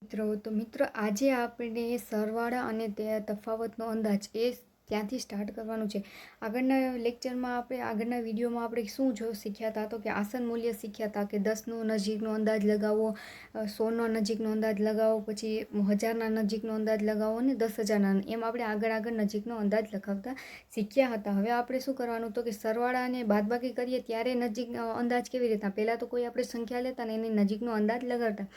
મિત્રો આજે આપણે સરવાળા અને તે તફાવતનો અંદાજ ત્યાંથી સ્ટાર્ટ કરવાનું છે. આગળના લેક્ચરમાં આગળના વિડીયોમાં આપણે શું શીખ્યા હતા? તો કે આસન મૂલ્ય શીખ્યા હતા કે 10નો નજીકનો અંદાજ લગાવો, 100નો નજીકનો અંદાજ લગાવો, પછી 1000ના નજીકનો અંદાજ લગાવો અને 10,000ના. એમ આપણે આગળ નજીકનો અંદાજ લગાવતા શીખ્યા હતા. હવે આપણે શું કરવાનું? તો કે સરવાળા અને બાદબાકી કરીએ ત્યારે નજીકનો અંદાજ કેવી રીતના? પહેલાં તો કોઈ આપણે સંખ્યા લેતા ને એની નજીકનો અંદાજ લગાડતા.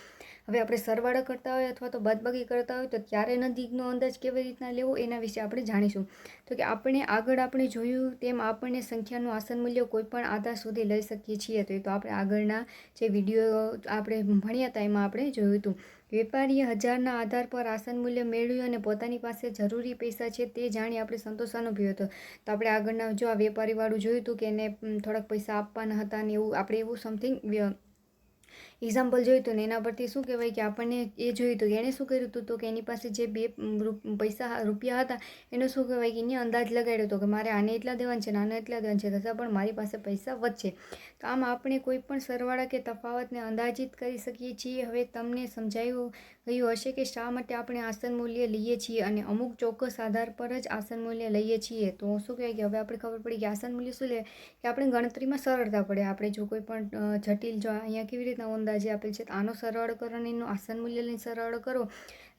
હવે આપણે સરવાળા કરતા હોય અથવા તો બાદબાકી કરતા હોય તો ત્યારે નજીકનો અંદાજ કેવી રીતના લેવો એના વિશે આપણે જાણીશું. તો કે આપણે જોયું તેમ આપણને સંખ્યાનું આસન મૂલ્ય કોઈ પણ આધાર સુધી લઈ શકીએ છીએ. તો આપણે આગળના જે વિડીયો આપણે ભણ્યા હતા એમાં આપણે જોયું હતું. વેપારીએ 1000ના આધાર પર આસન મૂલ્ય મેળવ્યું અને પોતાની પાસે જરૂરી પૈસા છે તે જાણી આપણે સંતોષ અનુભવ્યો હતો. તો આપણે આગળના આ વેપારીવાળું જોયું હતું કે એને થોડાક પૈસા આપવાના હતા અને એવું સમથિંગ એક્ઝામ્પલ જોયું હતું ને એના પરથી શું કહેવાય કે આપણને એ જોયું હતું કે એણે શું કર્યું હતું? તો કે એની પાસે જે રૂપિયા હતા એનો શું કહેવાય કે એને અંદાજ લગાડ્યો હતો કે મારે આને એટલા દેવાના છે ને આને એટલા દેવાના છે, છતાં પણ મારી પાસે પૈસા વધશે. તો આમ આપણે કોઈ પણ સરવાળા કે તફાવતને અંદાજિત કરી શકીએ છીએ. હવે તમને સમજાયું ગયું હશે કે શા માટે આપણે આસન મૂલ્ય લઈએ છીએ અને અમુક ચોક્કસ આધાર પર જ આસન મૂલ્ય લઈએ છીએ. તો શું કહેવાય કે હવે આપણે ખબર પડી કે આસન મૂલ્ય શું લે કે આપણે ગણતરીમાં સરળતા પડે. આપણે જો કોઈ પણ જટિલ જો અહીંયા કેવી રીતના અંદાજે આપેલ છે તો આનો સરવાળો કરો અને એનું આસન મૂલ્ય લઈને સરવાળો કરો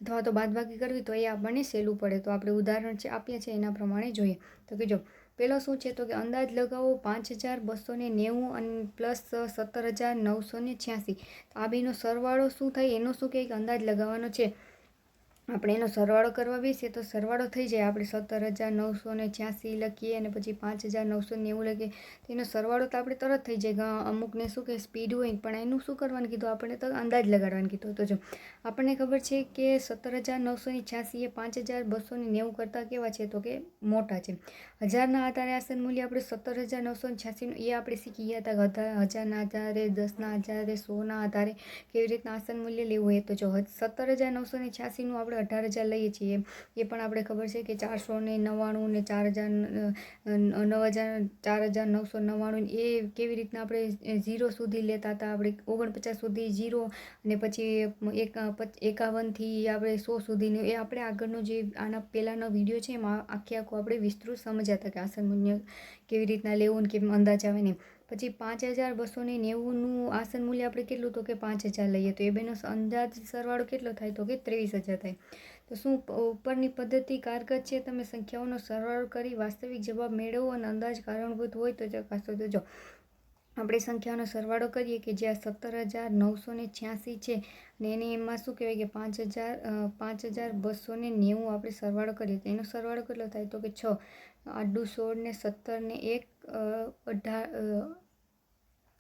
અથવા તો બાદબાકી કરવી તો એ આપણને સહેલું પડે. તો આપણે ઉદાહરણ આપીએ છીએ એના પ્રમાણે જોઈએ. તો કે જો પહેલો શું છે? તો કે અંદાજ લગાવો 5290 અને પ્લસ 17,986. તો આ બેનો સરવાળો શું થાય? એનો શું કહે કે અંદાજ લગાવવાનો છે. આપણે એનો સરવાળો કરવા બેસીએ તો સરવાળો થઈ જાય. આપણે 17,986 લખીએ અને પછી 5,990 લખીએ તો એનો સરવાળો તો આપણે તરત થઈ જાય. અમુકને શું કે સ્પીડ હોય પણ એનું શું કરવાનું કીધું? આપણે તો અંદાજ લગાડવાનું કીધું. તો જો આપણને ખબર છે કે 17,986 એ 5,290 કરતાં કેવા છે? તો કે મોટા છે. 1000ના આધારે આસન મૂલ્ય આપણે 17,986 એ આપણે શીખી ગયા હતા. 1000ના આધારે, 10ના આધારે, 100ના આધારે કેવી રીતના આસન મૂલ્ય લેવું હોય. તો જો 17,986નું આપણે 18,000 લઈએ છીએ. એ પણ આપણે ખબર છે કે 499 ને 4,999 એ કેવી રીતના આપણે 0 સુધી લેતા હતા. આપણે 49 સુધી 0 અને પછી 51થી આપણે 100 સુધીનું એ આપણે આગળનો જે આના પહેલાંનો વિડીયો છે એમાં આખું આપણે વિસ્તૃત સમજ્યા હતા કે આસન મૂલ્ય કેવી રીતના લેવું ને કેમ અંદાજ આવે ને. પછી 5,290નું આસન મૂલ્ય આપણે કેટલું? તો કે 5,000 લઈએ તો એ બેનો અંદાજ સરવાળો કેટલો થાય? તો કે 23,000 થાય. તો શું ઉપરની પદ્ધતિ કારગર છે? તમે સંખ્યાઓનો સરવાળો કરી વાસ્તવિક જવાબ મેળવો અને અંદાજ કારણભૂત હોય તો ચકાસો. તો જો આપણે સંખ્યાઓનો સરવાળો કરીએ કે જે આ 17,986 છે અને એને એમાં શું કહેવાય કે 5,290 આપણે સરવાળો કરીએ તો એનો સરવાળો કેટલો થાય? તો કે 6 8 16 ને 17 ને 1 18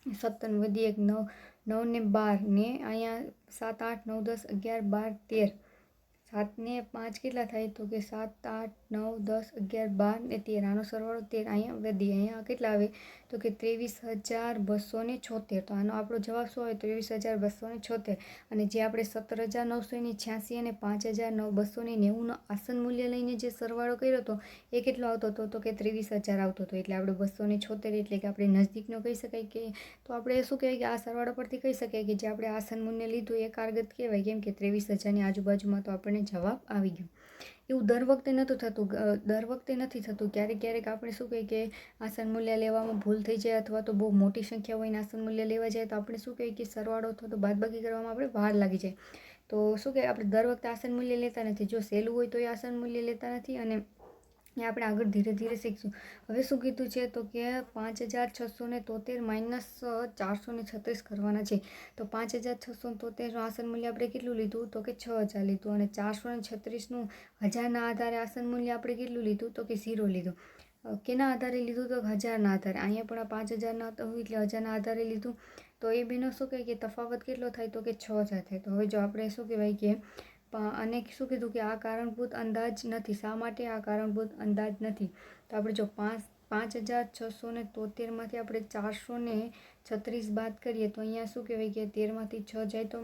17 વધી 1 9 9 ને 12 ને અહીંયા 7 8 9 10 11 12 13 7 ને 5 કેટલા થાય? તો કે 7 8 9 10 11 12 ને 13. આનો સરવાળો 13 અહીંયા વધી. અહીંયા કેટલા આવે? તો કે 23,276. તો આનો આપણો જવાબ શું આવે? 23,276. અને જે આપણે 17,986 અને 5,290નો આસન મૂલ્ય લઈને જે સરવાળો કર્યો હતો એ કેટલો આવતો હતો? તો કે 23,000 આવતો હતો. એટલે આપણે 276 એટલે કે આપણે નજદીકનો કહી શકાય કે તો આપણે શું કહેવાય કે આ સરવાળો પરથી કહી શકાય કે જે આપણે આસન મૂલ્ય લીધું એ કારગત કહેવાય. કેમ કે 23,000ની આજુબાજુમાં તો આપણને જવાબ આવી ગયો. એવું દર વખતે નથી થતું. ક્યારેક આપણે શું કહીએ કે આસન મૂલ્ય લેવામાં ભૂલ થઈ જાય અથવા તો બહુ મોટી સંખ્યા હોય ને આસન મૂલ્ય લેવા જાય તો આપણે શું કહીએ કે સરવાળો અથવા તો બાદબાકી કરવામાં આપણે વાર લાગી જાય. તો શું કહે આપણે દર વખતે આસન મૂલ્ય લેતા નથી. જો સહેલું હોય તો એ આસન મૂલ્ય લેતા નથી અને એ આપણે આગળ ધીરે ધીરે શીખશું. હવે શું કીધું છે? તો કે 5,673 માઇનસ 436 કરવાના છે. તો 5,673નું આસન મૂલ્ય આપણે કેટલું લીધું? તો કે 6,000 લીધું. અને 436નું 1000ના આધારે આસન મૂલ્ય આપણે કેટલું લીધું? તો કે 0 લીધું. કેના આધારે લીધું? તો 1000ના આધારે. અહીંયા પણ 5,000ના હતું એટલે 1000ના આધારે લીધું. તો એ બેનો શું કહે કે તફાવત કેટલો થાય? તો કે 6,000 થાય. તો હવે જો આપણે શું કહેવાય કે અને શું કીધું કે આ કારણભૂત અંદાજ નથી. શા માટે આ કારણભૂત અંદાજ નથી? તો આપણે જો 5,673માંથી આપણે 436 બાદ કરીએ તો અહીંયા શું કહેવાય કે 13માંથી 6 જાય તો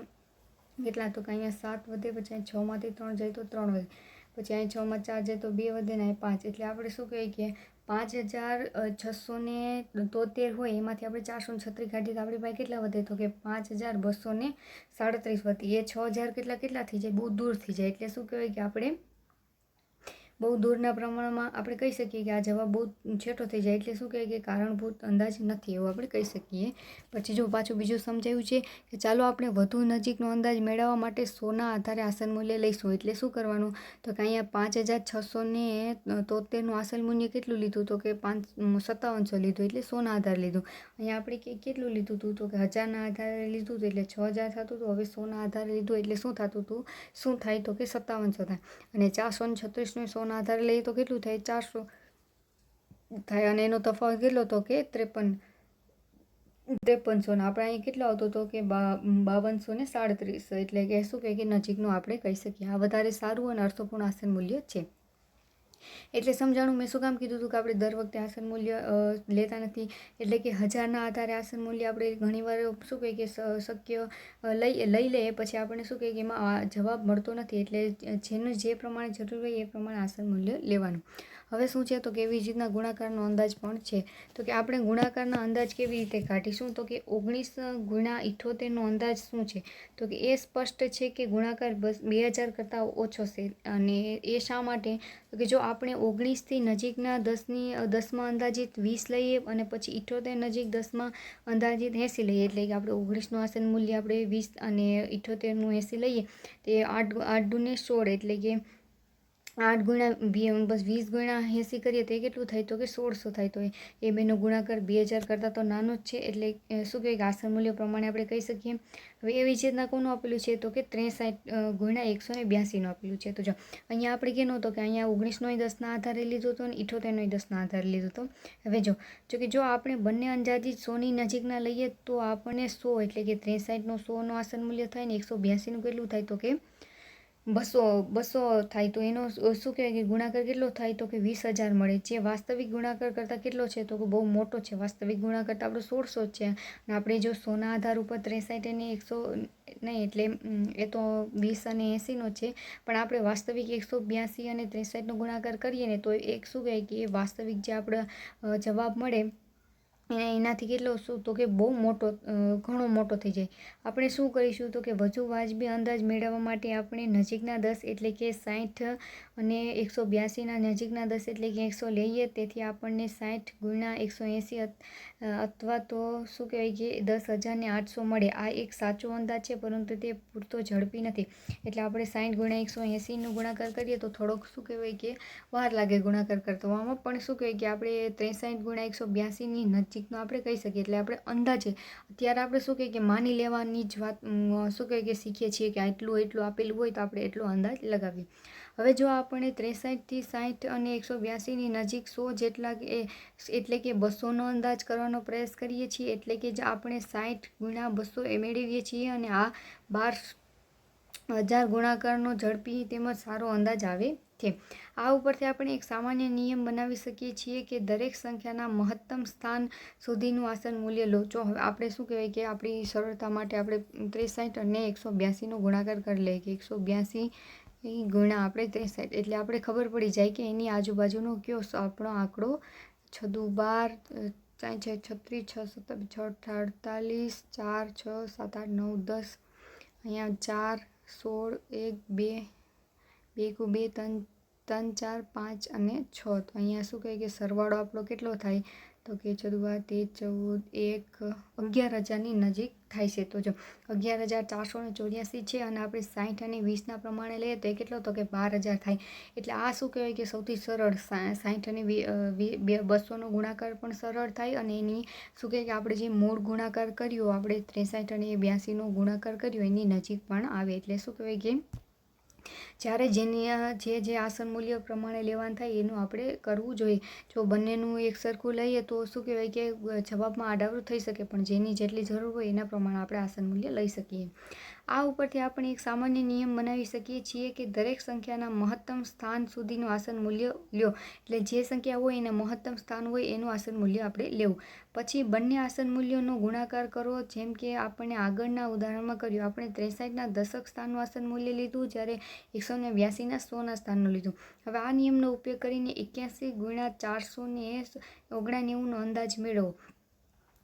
કેટલા? તો કે અહીંયા 7 વધે, પછી અહીં 6માંથી 3 જાય તો 3 વધે, પછી અહીં 6માં 4 જાય તો 2 વધે ને અહીં 5. એટલે આપણે શું કહેવાય કે 5673 હોય એમાંથી આપણે 436 કાઢીએ તો આપણી પાસે કેટલા વધે? તો કે 5237 વધે. એ 6000 કેટલા થઈ જાય? બહુ દૂર થઈ જાય. એટલે શું કહેવાય કે આપણે બહુ દૂરના પ્રમાણમાં આપણે કહી શકીએ કે આ જવાબ બહુ છેટો થઈ જાય. એટલે શું કહેવાય કે કારણભૂત અંદાજ નથી, એવું આપણે કહી શકીએ. પછી જો પાછું બીજું સમજાયું છે કે ચાલો આપણે વધુ નજીકનો અંદાજ મેળવવા માટે 100ના આધારે આસન મૂલ્ય લઈશું. એટલે શું કરવાનું? તો કે અહીંયા 5673નું આસન મૂલ્ય કેટલું લીધું? તો કે 5700 લીધું. એટલે 100ના આધારે લીધું. અહીંયા આપણે કેટલું લીધું હતું? તો કે 1000ના આધારે લીધું હતું એટલે 6000 થતું હતું. હવે 100ના આધારે લીધું એટલે શું થતું હતું? શું થાય? તો કે 5700 થાય. અને 436નું 100ના આધારે લઈએ તો કેટલું થાય? 400 થાય. અને એનો તફાવત કેટલો? તો કે 5300. આપણે અહીં કેટલો આવતો હતો? કે 5237. એટલે કે શું કહે કે નજીકનું આપણે કહી શકીએ. આ વધારે સારું અને અર્થપૂર્ણ આસન મૂલ્ય છે. એટલે સમજાણું. મેં શું કામ કીધું હતું કે આપણે દર વખતે આસન મૂલ્ય લેતા નથી. એટલે કે 1000ના આધારે આસન મૂલ્ય આપણે ઘણીવાર શું કહે કે શક્ય લઈ લઈએ, પછી આપણને શું કહે કે એમાં જવાબ મળતો નથી. એટલે જેને જે પ્રમાણે જરૂર હોય એ પ્રમાણે આસન મૂલ્ય લેવાનું. હવે શું છે? તો કે એવી જ રીતના ગુણાકારનો અંદાજ પણ છે. તો કે આપણે ગુણાકારના અંદાજ કેવી રીતે કાઢીશું? તો કે 19 × 78નો અંદાજ શું છે? તો કે એ સ્પષ્ટ છે કે ગુણાકાર 2000 કરતાં ઓછો છે. અને એ શા માટે? તો કે જો આપણે 19થી નજીકના 10માં અંદાજિત 20 લઈએ અને પછી 78 નજીક 10માં અંદાજિત 80 લઈએ, એટલે કે આપણે 19નું આસન મૂલ્ય આપણે 20 અને 78નું 80 લઈએ, તે 8 દૂને 16, એટલે કે 8 ગુણ્યા 20 ગુણ્યા 80 કરીએ તો કેટલું થાય? તો કે 1600 થાય. તો એ બેનો ગુણાકાર 2000 કરતાં તો નાનો જ છે. એટલે શું કહેવાય કે આસન મૂલ્ય પ્રમાણે આપણે કહી શકીએ. હવે એવી જ રીતના કોનું આપેલું છે? તો કે 63 ગુણ્યા 182નું આપેલું છે. તો જો અહીંયા આપણે કેનો હતો કે અહીંયા 19નો 10ના આધારે લીધો હતો અને 78નો 10ના આધારે લીધો હતો. હવે જો કે જો આપણે બંને અંદાજિત 100ની નજીકના લઈએ તો આપણને 100 એટલે કે 63નો 100નો આસન મૂલ્ય થાય ને 182નું કેટલું થાય? તો કે 200 થાય. તો એનો શું કહેવાય કે ગુણાકાર કેટલો થાય? તો કે 20000 મળે. જે વાસ્તવિક ગુણાકાર કરતાં કેટલો છે? તો કે બહુ મોટો છે. વાસ્તવિક ગુણાકાર તો આપણો 1600 જ છે. અને આપણે જો 100ના આધાર ઉપર 63 અને 100 નહીં, એટલે એ તો 20 અને 80નો છે. પણ આપણે વાસ્તવિક 182 અને 63નો ગુણાકાર કરીએ ને તો એક શું કહેવાય કે એ વાસ્તવિક જે આપણે જવાબ મળે એનાથી કેટલો શું? તો કે બહુ મોટો, ઘણો મોટો થઈ જાય. આપણે શું કરીશું? તો કે વધુ વાજબી અંદાજ મેળવવા માટે આપણે નજીકના 10 એટલે કે 60 અને 182ના નજીકના 10 એટલે કે 100 લઈએ. તેથી આપણને 60 ગુણ્યા 180 અથવા તો શું કહેવાય કે 10,800 મળે. આ એક સાચો અંદાજ છે, પરંતુ તે પૂરતો ઝડપી નથી. એટલે આપણે 60 ગુણ્યા 180નો ગુણાકાર કરીએ તો થોડોક શું કહેવાય કે વાર લાગે ગુણાકાર કરવામાં. પણ શું કહેવાય કે આપણે 63 ગુણ્યા 182ની નજીકનો આપણે કહી શકીએ. એટલે આપણે અંદાજે અત્યારે આપણે શું કહીએ કે માની લેવાની જ વાત શું કહીએ કે શીખીએ છીએ કે એટલું આપેલું હોય તો આપણે એટલો અંદાજ લગાવીએ. હવે જો આપણે 63થી 60 અને 182ની નજીક 100 જેટલા એટલે કે 200નો અંદાજ કરવાનો પ્રયાસ કરીએ છીએ, એટલે કે આપણે 60 ગુણ્યા 200 મેળવીએ છીએ અને આ 12000 ગુણાકારનો ઝડપી તેમજ સારો અંદાજ આવે છે. આ ઉપરથી આપણે એક સામાન્ય નિયમ બનાવી શકીએ છીએ કે દરેક સંખ્યાના મહત્તમ સ્થાન સુધીનું આસન મૂલ્ય લો. જો હવે આપણે શું કહેવાય કે આપણી સરળતા માટે આપણે 63 અને 182નો ગુણાકાર કરી લઈએ કે 182 ગુણ્યા આપણે 63, એટલે આપણે ખબર પડી જાય કે એની આજુબાજુનો કયો આપણો આંકડો 6 દુ 12, 4 6 36, 6 7 48, 4 6 7 8 9 10, અહીંયા 4 16 1 2 2 × 2 3 3 4 5 અને 6. તો અહીંયા શું કહે કે સરવાળો આપણો કેટલો થાય? તો કે 14 13 14 1 11000ની નજીક થાય છે. તો જો 11484 છે અને આપણે 60 અને 20ના પ્રમાણે લઈએ તો એ કેટલો? તો કે 12000 થાય. એટલે આ શું કહેવાય કે સૌથી સરળ 60 અને 200નો ગુણાકાર પણ સરળ થાય અને એની શું કહે કે આપણે જે મૂળ ગુણાકાર કર્યો, આપણે 63 અને 82નો ગુણાકાર કર્યો એની નજીક પણ આવે. એટલે શું કહેવાય કે જ્યારે જે આસન મૂલ્ય પ્રમાણે લેવાનું થાય એનું આપણે કરવું જોઈએ. જો બંનેનું એક સરખું લઈએ તો શું કહેવાય કે જવાબમાં આડાવડું થઈ શકે, પણ જેની જેટલી જરૂર હોય એના પ્રમાણે આપણે આસન મૂલ્ય લઈ શકીએ. આ ઉપરથી આપણે એક સામાન્ય નિયમ બનાવી શકીએ છીએ કે દરેક સંખ્યાના મહત્તમ સ્થાન સુધીનું આસન મૂલ્ય લ્યો. એટલે જે સંખ્યા હોય એના મહત્તમ સ્થાન હોય એનું આસન મૂલ્ય આપણે લેવું. પછી બંને આસન મૂલ્યોનો ગુણાકાર કરો. જેમ કે આપણે આગળના ઉદાહરણમાં કર્યું, આપણે 63ના દશક સ્થાનનું આસન મૂલ્ય લીધું, જ્યારે 182ના 100ના સ્થાનનું લીધું. હવે આ નિયમનો ઉપયોગ કરીને 81 × 499નો અંદાજ મેળવો.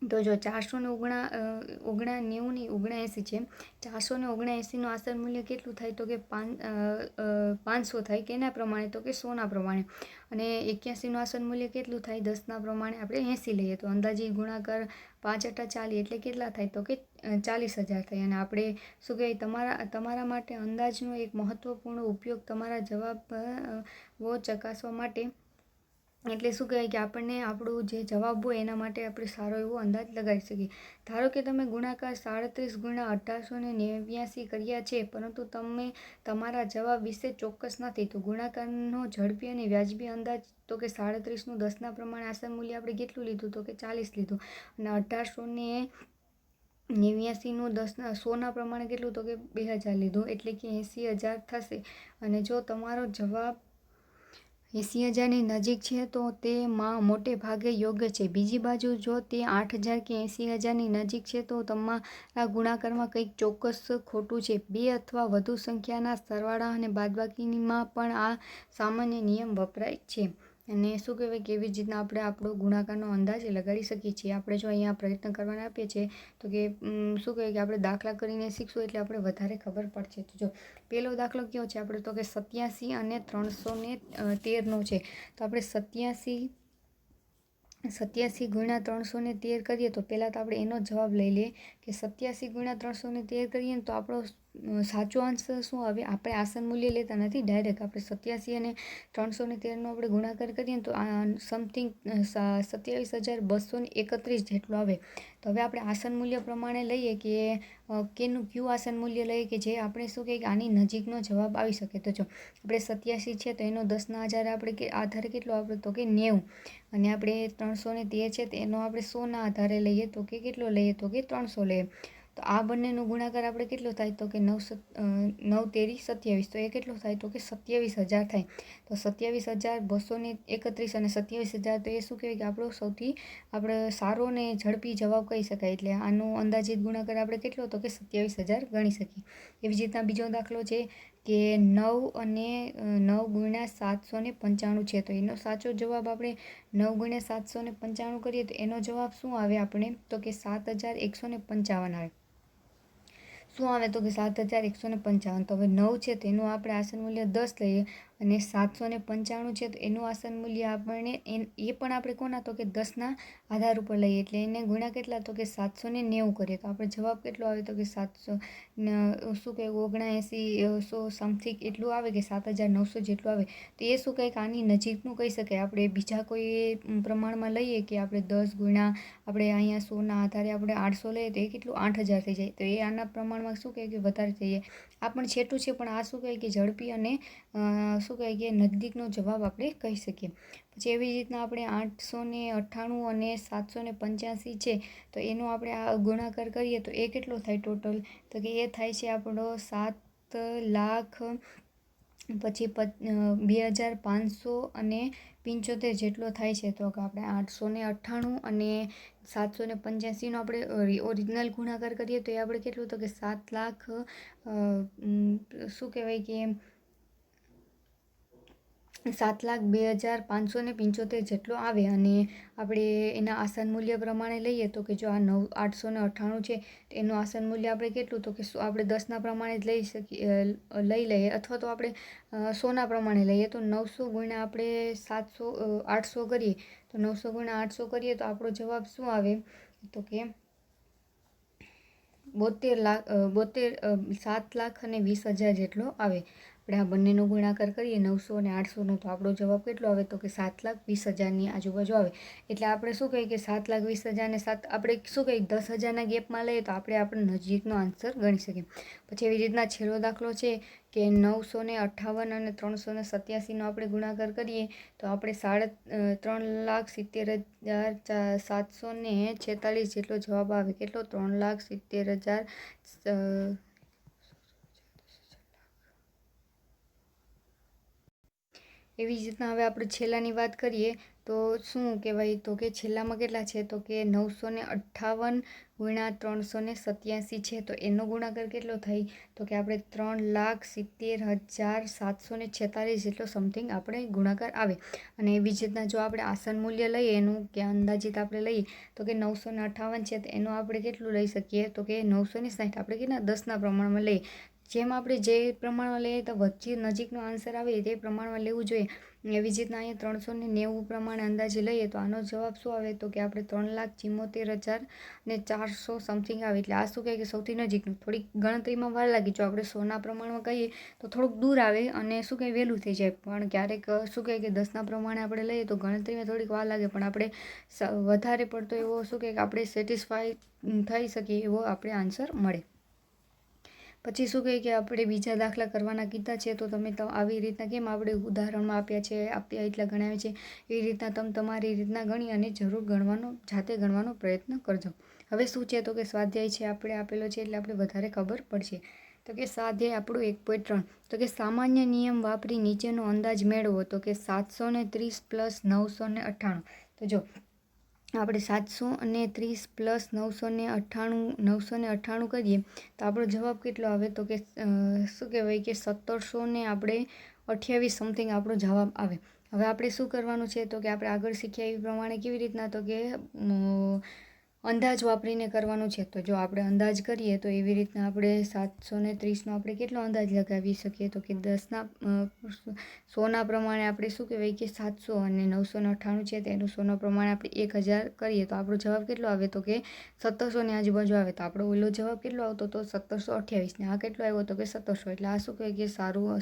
તો જો 499 છે, 479નું આસન મૂલ્ય કેટલું થાય? તો કે 500 થાય. કેના પ્રમાણે? તો કે 100ના પ્રમાણે. અને 81નું આસન મૂલ્ય કેટલું થાય? 10ના પ્રમાણે આપણે 80 લઈએ તો અંદાજિત ગુણાકાર 5 × 40 એટલે કેટલા થાય? તો કે 40,000 થાય. અને આપણે શું કહેવાય, તમારા માટે અંદાજનો એક મહત્વપૂર્ણ ઉપયોગ તમારા જવાબો ચકાસવા માટે, એટલે શું કહેવાય કે આપણને આપણું જે જવાબ હોય એના માટે આપણે સારો એવો અંદાજ લગાવી શકીએ. ધારો કે તમે ગુણાકાર 37 × 1889 કર્યા છે, પરંતુ તમે તમારા જવાબ વિશે ચોક્કસ નથી, તો ગુણાકારનો ઝડપી અને વ્યાજબી અંદાજ તો કે 37નું 10ના પ્રમાણે આસન મૂલ્ય આપણે કેટલું લીધું? તો કે 40 લીધું. અને 1889નું 100ના પ્રમાણે કેટલું? તો કે 2000 લીધું, એટલે કે 80,000 થશે. અને જો તમારો જવાબ 80,000ની નજીક છે તો તે મોટે ભાગે યોગ્ય છે. બીજી બાજુ જો તે 8,000 કે 80,000ની નજીક છે તો તમારા ગુણાકારમાં કંઈક ચોક્કસ ખોટું છે. બે અથવા વધુ સંખ્યાના સરવાળા અને બાદબાકીમાં પણ આ સામાન્ય નિયમ વપરાય છે. અને શું કહેવાય કે એવી જ રીતના આપણે આપણો ગુણાકારનો અંદાજ લગાડી શકીએ છીએ. આપણે જો અહીંયા પ્રયત્ન કરવાના આપીએ છીએ તો કે શું કહેવાય કે આપણે દાખલા કરીને શીખશું એટલે આપણે વધારે ખબર પડશે. તો જો પહેલો દાખલો કયો છે આપણે? તો કે 87 અને 313નો છે. તો આપણે 87 × 313 કરીએ તો પહેલાં તો આપણે એનો જવાબ લઈ લઈએ કે 87 × 313 કરીએ ને તો આપણો સાચો આન્સર શું આવે? આપણે આસન મૂલ્ય લેતા નથી, ડાયરેક્ટ આપણે 87 અને 313નો આપણે ગુણાકાર કરીએ તો સમથિંગ 27,231 જેટલો આવે. તો હવે આપણે આસન મૂલ્ય પ્રમાણે લઈએ કે કયું આસન મૂલ્ય લઈએ કે જે આપણે શું કહીએ કે આની નજીકનો જવાબ આવી શકે. તો જો આપણે 87 છે તો એનો 10ના આધારે કેટલો આપણે? તો કે 90. અને આપણે 313 છે તો એનો આપણે 100ના આધારે લઈએ તો કે કેટલો લઈએ? તો કે 300 લઈએ. તો આ બંનેનો ગુણાકાર આપણે કેટલો થાય? તો કે 9 તેરી 27. તો એ કેટલો થાય? તો કે 27,000 થાય. તો 27,231 અને 27,000 તો એ શું કહેવાય કે આપણો સૌથી સારો ને ઝડપી જવાબ કહી શકાય. એટલે આનો અંદાજિત ગુણાકાર આપણે કેટલો? તો કે 27,000 ગણી શકીએ. એવી જ રીતના બીજો દાખલો છે કે 9 અને 9 × 795 છે. તો એનો સાચો જવાબ આપણે 9 × 795 કરીએ તો એનો જવાબ શું આવે આપણે? તો કે 7,155 આવે. શું આવે? તો કે 7,155. તો હવે 9 છે તો એનું આપણે આસન મૂલ્ય 10 લઈએ અને 795 છે તો એનું આસન મૂલ્ય આપણને એ પણ આપણે કોના? તો કે 10ના આધાર ઉપર લઈએ. એટલે એને ગુણ્યા કેટલા? તો કે 790 કરીએ તો આપણે જવાબ કેટલો આવે? તો કે 700 શું કહે 79 100 સમથિંગ એટલું આવે કે 7,900 જેટલું આવે. તો એ શું કહે કે આની નજીકનું કહી શકાય. આપણે બીજા કોઈ પ્રમાણમાં લઈએ કે આપણે 10 ગુણ્યા આપણે અહીંયા 100ના આધારે આપણે 800 લઈએ તો એ કેટલું? 8,000 થઈ જાય. તો એ આના પ્રમાણમાં શું કહે કે વધારે થઈ જાય. આ પણ છેટું છે, પણ આ શું કહે કે ઝડપી અને શું કહે કે નજદીકનો જવાબ આપણે કહી શકીએ. પછી એવી રીતના આપણે 898 અને 785 છે તો એનો આપણે આ ગુણાકાર કરીએ તો એ કેટલો થાય ટોટલ? તો કે એ થાય છે આપણો 7 લાખ પછી 2,575 જેટલો થાય છે. તો કે આપણે 898 અને 785નો આપણે ઓરિજિનલ ગુણાકાર કરીએ તો એ આપણે કેટલું? તો કે 7 લાખ શું કહેવાય કે 7,02,575 જેટલો આવે. અને આપણે એના આસન મૂલ્ય પ્રમાણે લઈએ તો કે જો આ 898 છે તો એનું આસન મૂલ્ય આપણે કેટલું? તો કે આપણે 10ના પ્રમાણે જ લઈ લઈએ, અથવા તો આપણે 100ના પ્રમાણે લઈએ તો 900 ગુણ્યા આપણે 800 કરીએ તો 900 ગુણ્યા 800 કરીએ તો આપણો જવાબ શું આવે? તો કે 7,20,000 જેટલો આવે. આપણે આ બંનેનો ગુણાકાર કરીએ 900 અને 800નો તો આપણો જવાબ કેટલો આવે? તો કે 7,20,000ની આજુબાજુ આવે. એટલે આપણે શું કહીએ કે 7,20,000 ને આપણે શું કહીએ 10,000ના ગેપમાં લઈએ તો આપણે નજીકનો આન્સર ગણી શકીએ. પછી એવી રીતના છેલ્લો દાખલો છે કે 958 અને 387નો આપણે ગુણાકાર કરીએ તો આપણે 3,70,746 જેટલો જવાબ આવે. કેટલો? 3,70,000 એવી જ રીતના હવે આપણે છેલ્લાની વાત કરીએ તો શું કહેવાય તો કે છેલ્લામાં કેટલા છે તો કે 958 ગુણ્યા 387 છે. તો એનો ગુણાકાર કેટલો થાય તો કે આપણે 3,70,746 જેટલો સમથિંગ આપણે ગુણાકાર આવે. અને એવી જ રીતના જો આપણે આસન મૂલ્ય લઈએ એનું કે અંદાજિત આપણે લઈએ તો કે 958 છે તો એનું આપણે કેટલું લઈ શકીએ તો કે 960 આપણે કેટલા 10ના પ્રમાણમાં લઈએ. જેમ આપણે જે પ્રમાણમાં લઈએ તો વચ્ચે નજીકનો આન્સર આવે તે પ્રમાણમાં લેવું જોઈએ. એવી જ રીતના અહીંયા 390 પ્રમાણે અંદાજે લઈએ તો આનો જવાબ શું આવે તો કે આપણે 3,74,400 સમથિંગ આવે. એટલે આ શું કહે કે સૌથી નજીકનું. થોડીક ગણતરીમાં વાર લાગી. જો આપણે 100ના પ્રમાણમાં કહીએ તો થોડુંક દૂર આવે અને શું કહે વહેલું થઈ જાય. પણ ક્યારેક શું કહે કે 10ના પ્રમાણે આપણે લઈએ તો ગણતરીમાં થોડીક વાર લાગે પણ આપણે વધારે પડતો એવો શું કહે કે આપણે સેટિસ્ફાઈ થઈ શકીએ એવો આપણે આન્સર મળે. પછી શું કહે કે આપણે બીજા દાખલા કરવાના કીધા છે તો તમે આવી રીતના કેમ આપણે ઉદાહરણમાં આપ્યા એટલા ગણાવ્યા છે એવી રીતના તમે તમારી રીતના ગણી અને જરૂર જાતે ગણવાનો પ્રયત્ન કરજો. હવે શું છે તો કે સ્વાધ્યાય છે આપણે આપેલો છે એટલે આપણે વધારે ખબર પડશે. તો કે સ્વાધ્યાય આપણું 1.3 તો કે સામાન્ય નિયમ વાપરી નીચેનો અંદાજ મેળવો. તો કે 730 + 998. તો જો આપણે 730 + 998 કરીએ તો આપણો જવાબ કેટલો આવે તો કે શું કહેવાય કે 1728 સમથિંગ આપણો જવાબ આવે. હવે આપણે શું કરવાનું છે તો કે આપણે આગળ શીખ્યા એ પ્રમાણે કેવી રીતના તો કે અંદાજ વાપરીને કરવાનું છે. તો જો આપણે અંદાજ કરીએ તો એવી રીતના આપણે 730નો આપણે કેટલો અંદાજ લગાવી શકીએ તો કે 100ના પ્રમાણે આપણે શું કહેવાય કે 700 અને 998 છે તેનું 100ના પ્રમાણે આપણે 1000 કરીએ તો આપણો જવાબ કેટલો આવે તો કે 1700ની આજુબાજુ આવે. તો આપણો ઓલો જવાબ કેટલો આવતો તો 1728 ને આ કેટલો આવ્યો તો કે 1700. એટલે આ શું કહેવાય કે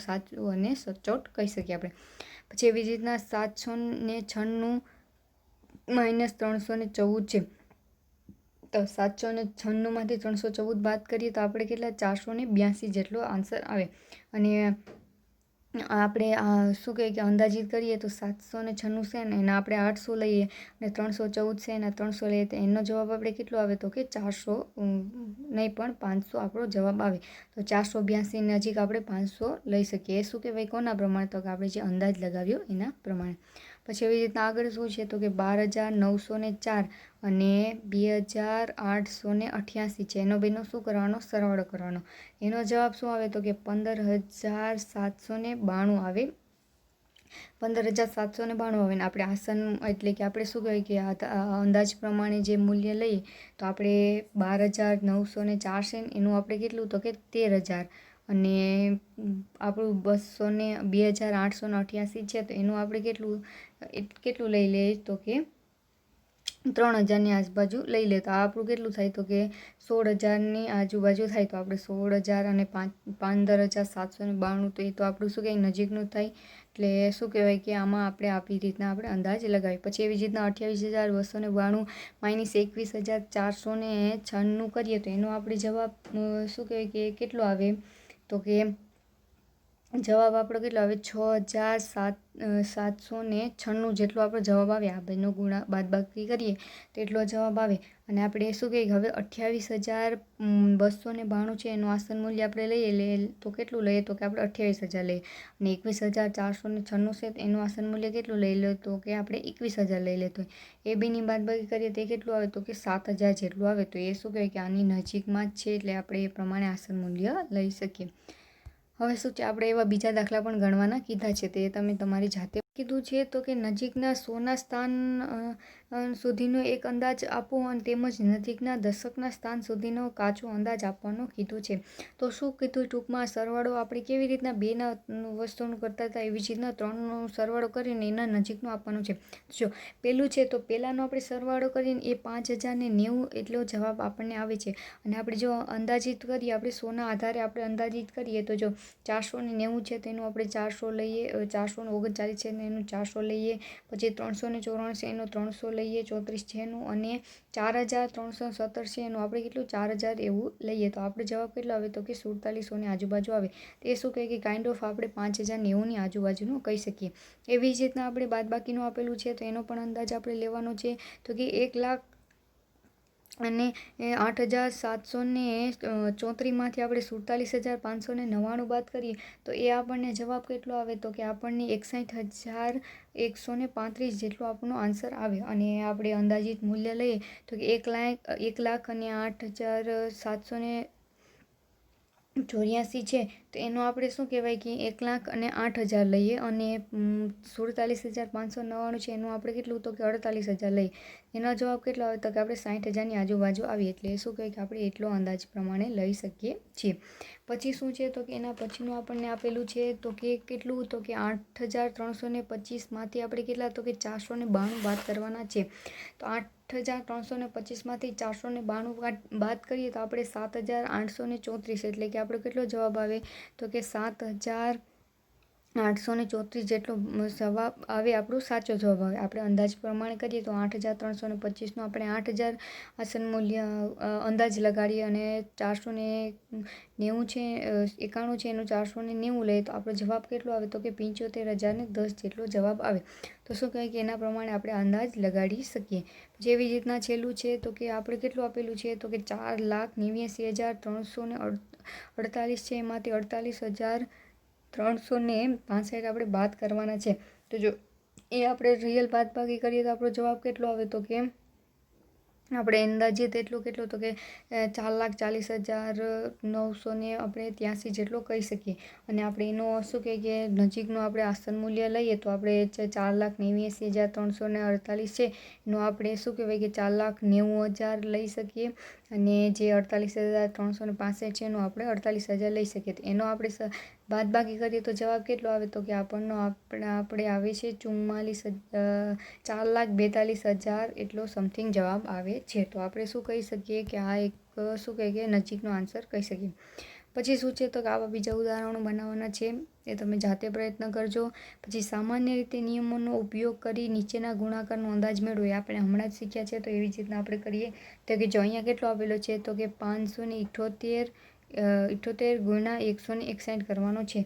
સાચું અને સચોટ કહી શકીએ આપણે. પછી એવી જ રીતના 796 - 314 છે. તો 796માંથી 314 બાદ કરીએ તો આપણે કેટલા 482 જેટલો આન્સર આવે. અને આપણે શું કહે કે અંદાજિત કરીએ તો 796 છે ને એના આપણે 800 લઈએ અને 314 છે એના 300 લઈએ તો એનો જવાબ આપણે કેટલો આવે તો કે 400 નહીં પણ 500 આપણો જવાબ આવે. તો 482 નજીક આપણે 500 લઈ શકીએ. એ શું કહેવાય કોના પ્રમાણે તો કે આપણે જે અંદાજ લગાવ્યો એના પ્રમાણે. પછી એવી રીતના આગળ શું છે તો કે 12,904 અને 2,888 છે એનો બેનો શું કરવાનો સરવાળો કરવાનો. એનો જવાબ શું આવે તો કે 15,792 આવે. 15,792 આવે ને આપણે આસન એટલે કે આપણે શું કહેવાય કે અંદાજ પ્રમાણે જે મૂલ્ય લઈએ તો આપણે 12,904 છે એનું આપણે કેટલું તો કે 13,000 અને આપણું 2,888 છે તો એનું આપણે કેટલું લઈ લઈએ તો કે 3,000ની આજુબાજુ લઈ લે તો આપણું કેટલું થાય તો કે 16,000ની આજુબાજુ થાય. તો આપણે 16,000 અને 15,792 તો એ તો આપણું શું કહેવાય નજીકનું થાય. એટલે શું કહેવાય કે આમાં આપણે આવી રીતના આપણે અંદાજ લગાવીએ. પછી એવી જ રીતના 28,292 - 21,496 કરીએ તો એનો આપણે જવાબ શું કહેવાય કે કેટલો આવે તો કે જવાબ આપણો કેટલો આવે 6,796 જેટલો આપણો જવાબ આવે. આ બેનો બાદબાકી કરીએ તો એટલો જવાબ આવે. અને આપણે શું કહીએ હવે 28,292 છે એનું આસન મૂલ્ય આપણે લઈએ તો કેટલું લઈએ તો કે આપણે 28,000 લઈએ. અને 21,496 છે એનું આસન મૂલ્ય કેટલું લઈ લે તો કે આપણે 21,000 લઈ લેતો હોય. એ બેની બાદબાકી કરીએ તો કેટલું આવે તો કે 7,000 જેટલું આવે. તો એ શું કહેવાય કે આની નજીકમાં જ છે એટલે આપણે એ પ્રમાણે આસન મૂલ્ય લઈ શકીએ. હવે શું છે આપણે એવા બીજા દાખલા પણ ગણવાના કીધા છે તે તમે તમારી જાતે કીધું છે તો કે નજીકના 100ના સ્થાન સુધીનો એક અંદાજ આપો અને તેમજ નજીકના દશકના સ્થાન સુધીનો કાચો અંદાજ આપવાનો કીધું છે. તો શું કીધું ટૂંકમાં સરવાળો આપણે કેવી રીતના બેના વસ્તુનું કરતા હતા એવી જ રીતના 3નો સરવાળો કરીને એના નજીકનું આપવાનું છે. જો પહેલું છે તો પહેલાંનો આપણે સરવાળો કરીને એ 5,090 એટલો જવાબ આપણને આવે છે. અને આપણે જો અંદાજિત કરીએ આપણે 100ના આધારે આપણે અંદાજિત કરીએ તો જો 490 છે તેનું આપણે 400 લઈએ. 439 છે એનું 400 લઈએ. પછી 394 છે એનું 300 લઈએ. 34 છે એનું અને 4,317 છે એનું આપણે કેટલું 4,000 એવું લઈએ. તો આપણે જવાબ કેટલો આવે તો કે 4700ની આજુબાજુ આવે. તે શું કહે કે કાઇન્ડ ઓફ આપણે 5,090ની આજુબાજુનું કહી શકીએ. એવી જ રીતના આપણે બાદબાકીનું આપેલું છે તો એનો પણ અંદાજ આપણે લેવાનો છે. તો કે 1,00,000 અને 8,734માંથી આપણે 47,599 બાદ કરીએ તો એ આપણને જવાબ કેટલો આવે તો કે આપણને 61,135 જેટલો આપણો આન્સર આવે. અને આપણે અંદાજિત મૂલ્ય લઈએ તો કે 1,00,000 અને 8,784 છે, તો એનો આપણે શું કહેવાય કે 1,08,000 લઈએ. અને 47,599 છે એનું આપણે કેટલું તો કે 48,000 લઈએ. એનો જવાબ કેટલો આવે તો કે આપણે 60,000ની આજુબાજુ આવીએ. એટલે શું કહે કે આપણે એટલો અંદાજ પ્રમાણે લઈ શકીએ છીએ. પછી શું છે તો કે એના પછીનું આપણને આપેલું છે તો કે કેટલું તો કે 8,325માંથી આપણે કેટલા તો કે 492 બાદ કરવાના છે. તો 8,325માંથી 492 બાદ કરીએ તો આપણે 7,834, એટલે કે આપણો કેટલો જવાબ આવે તો કે 7,834 જેટલો જવાબ આવે, આપણો સાચો જવાબ આવે. આપણે અંદાજ પ્રમાણે કરીએ તો 8,325નું આપણે 8,000 આસન મૂલ્ય અંદાજ લગાડીએ અને 490 છે 91 છે એનું 490 લઈએ તો આપણો જવાબ કેટલો આવે તો કે 75,010 જેટલો જવાબ આવે. તો શું કહે કે એના પ્રમાણે આપણે અંદાજ લગાડી શકીએ. જેવી રીતના છેલ્લું છે તો કે આપણે કેટલું આપેલું છે તો કે 4,89,348 છે, એમાંથી 48,365 આપણે બાદ કરવાના છે. તો જો એ આપણે રિયલ બાદબાકી કરીએ તો આપણો જવાબ કેટલો આવે તો કે આપણે અંદાજિત એટલું કેટલું તો કે 4,40,900 આપણે 83 જેટલો કહી શકીએ. અને આપણે એનો શું કહે કે નજીકનું આપણે આસન મૂલ્ય લઈએ તો આપણે 4,89,348 છે એનું આપણે શું કહેવાય કે 4,90,000 લઈ શકીએ. અને જે 48,365 છે એનું આપણે 48,000 લઈ શકીએ. તો એનો આપણે બાદબાકી કરીએ તો જવાબ કેટલો આવે તો કે આપણે આવે છે 4,42,000 એટલો સમથિંગ જવાબ આવે છે. તો આપણે શું કહી શકીએ કે આ એક શું કહે કે નજીકનો આન્સર કહી શકીએ. પછી શું છે તો કે આવા બીજા ઉદાહરણો બનાવવાના છે, એ તમે જાતે પ્રયત્ન કરજો. પછી સામાન્ય રીતે નિયમોનો ઉપયોગ કરી નીચેના ગુણાકારનો અંદાજ મેળવો, એ આપણે હમણાં જ શીખ્યા છે. તો એવી જ રીતના આપણે કરીએ તો કે જો અહીંયા કેટલો આપેલો છે તો કે 578 ગુણ્યા 161 કરવાનો છે.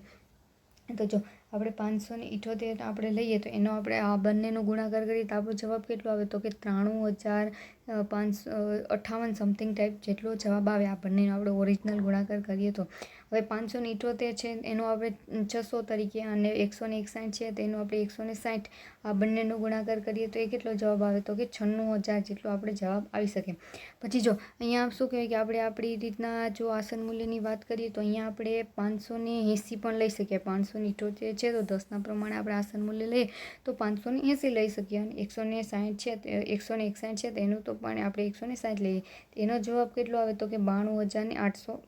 તો જો આપણે 578 આપણે લઈએ તો એનો આપણે આ બંનેનો ગુણાકાર કરીએ તો આપણો જવાબ કેટલો આવે તો કે 93,558 સમથિંગ ટાઈપ જેટલો જવાબ આવે. આ બંનેનો આપણે ઓરિજિનલ ગુણાકાર કરીએ તો હવે 578 છે એનો આપણે 600 તરીકે અને 161 છે તેનો આપણે 160 આ બંનેનો ગુણાકાર કરીએ તો એ કેટલો જવાબ આવે તો કે 96,000 જેટલો આપણે જવાબ આવી શકે. પછી જો અહીંયા શું કહેવાય કે આપણે આપણી રીતના જો આસન મૂલ્યની વાત કરીએ તો અહીંયા આપણે 580 પણ લઈ શકીએ. 578 છે તો 10ના પ્રમાણે આપણે આસન મૂલ્ય લઈએ તો 580 લઈ શકીએ. અને 160 છે 161 છે તો એનું તો પણ આપણે 160 લઈએ. એનો જવાબ કેટલો આવે તો કે 92,800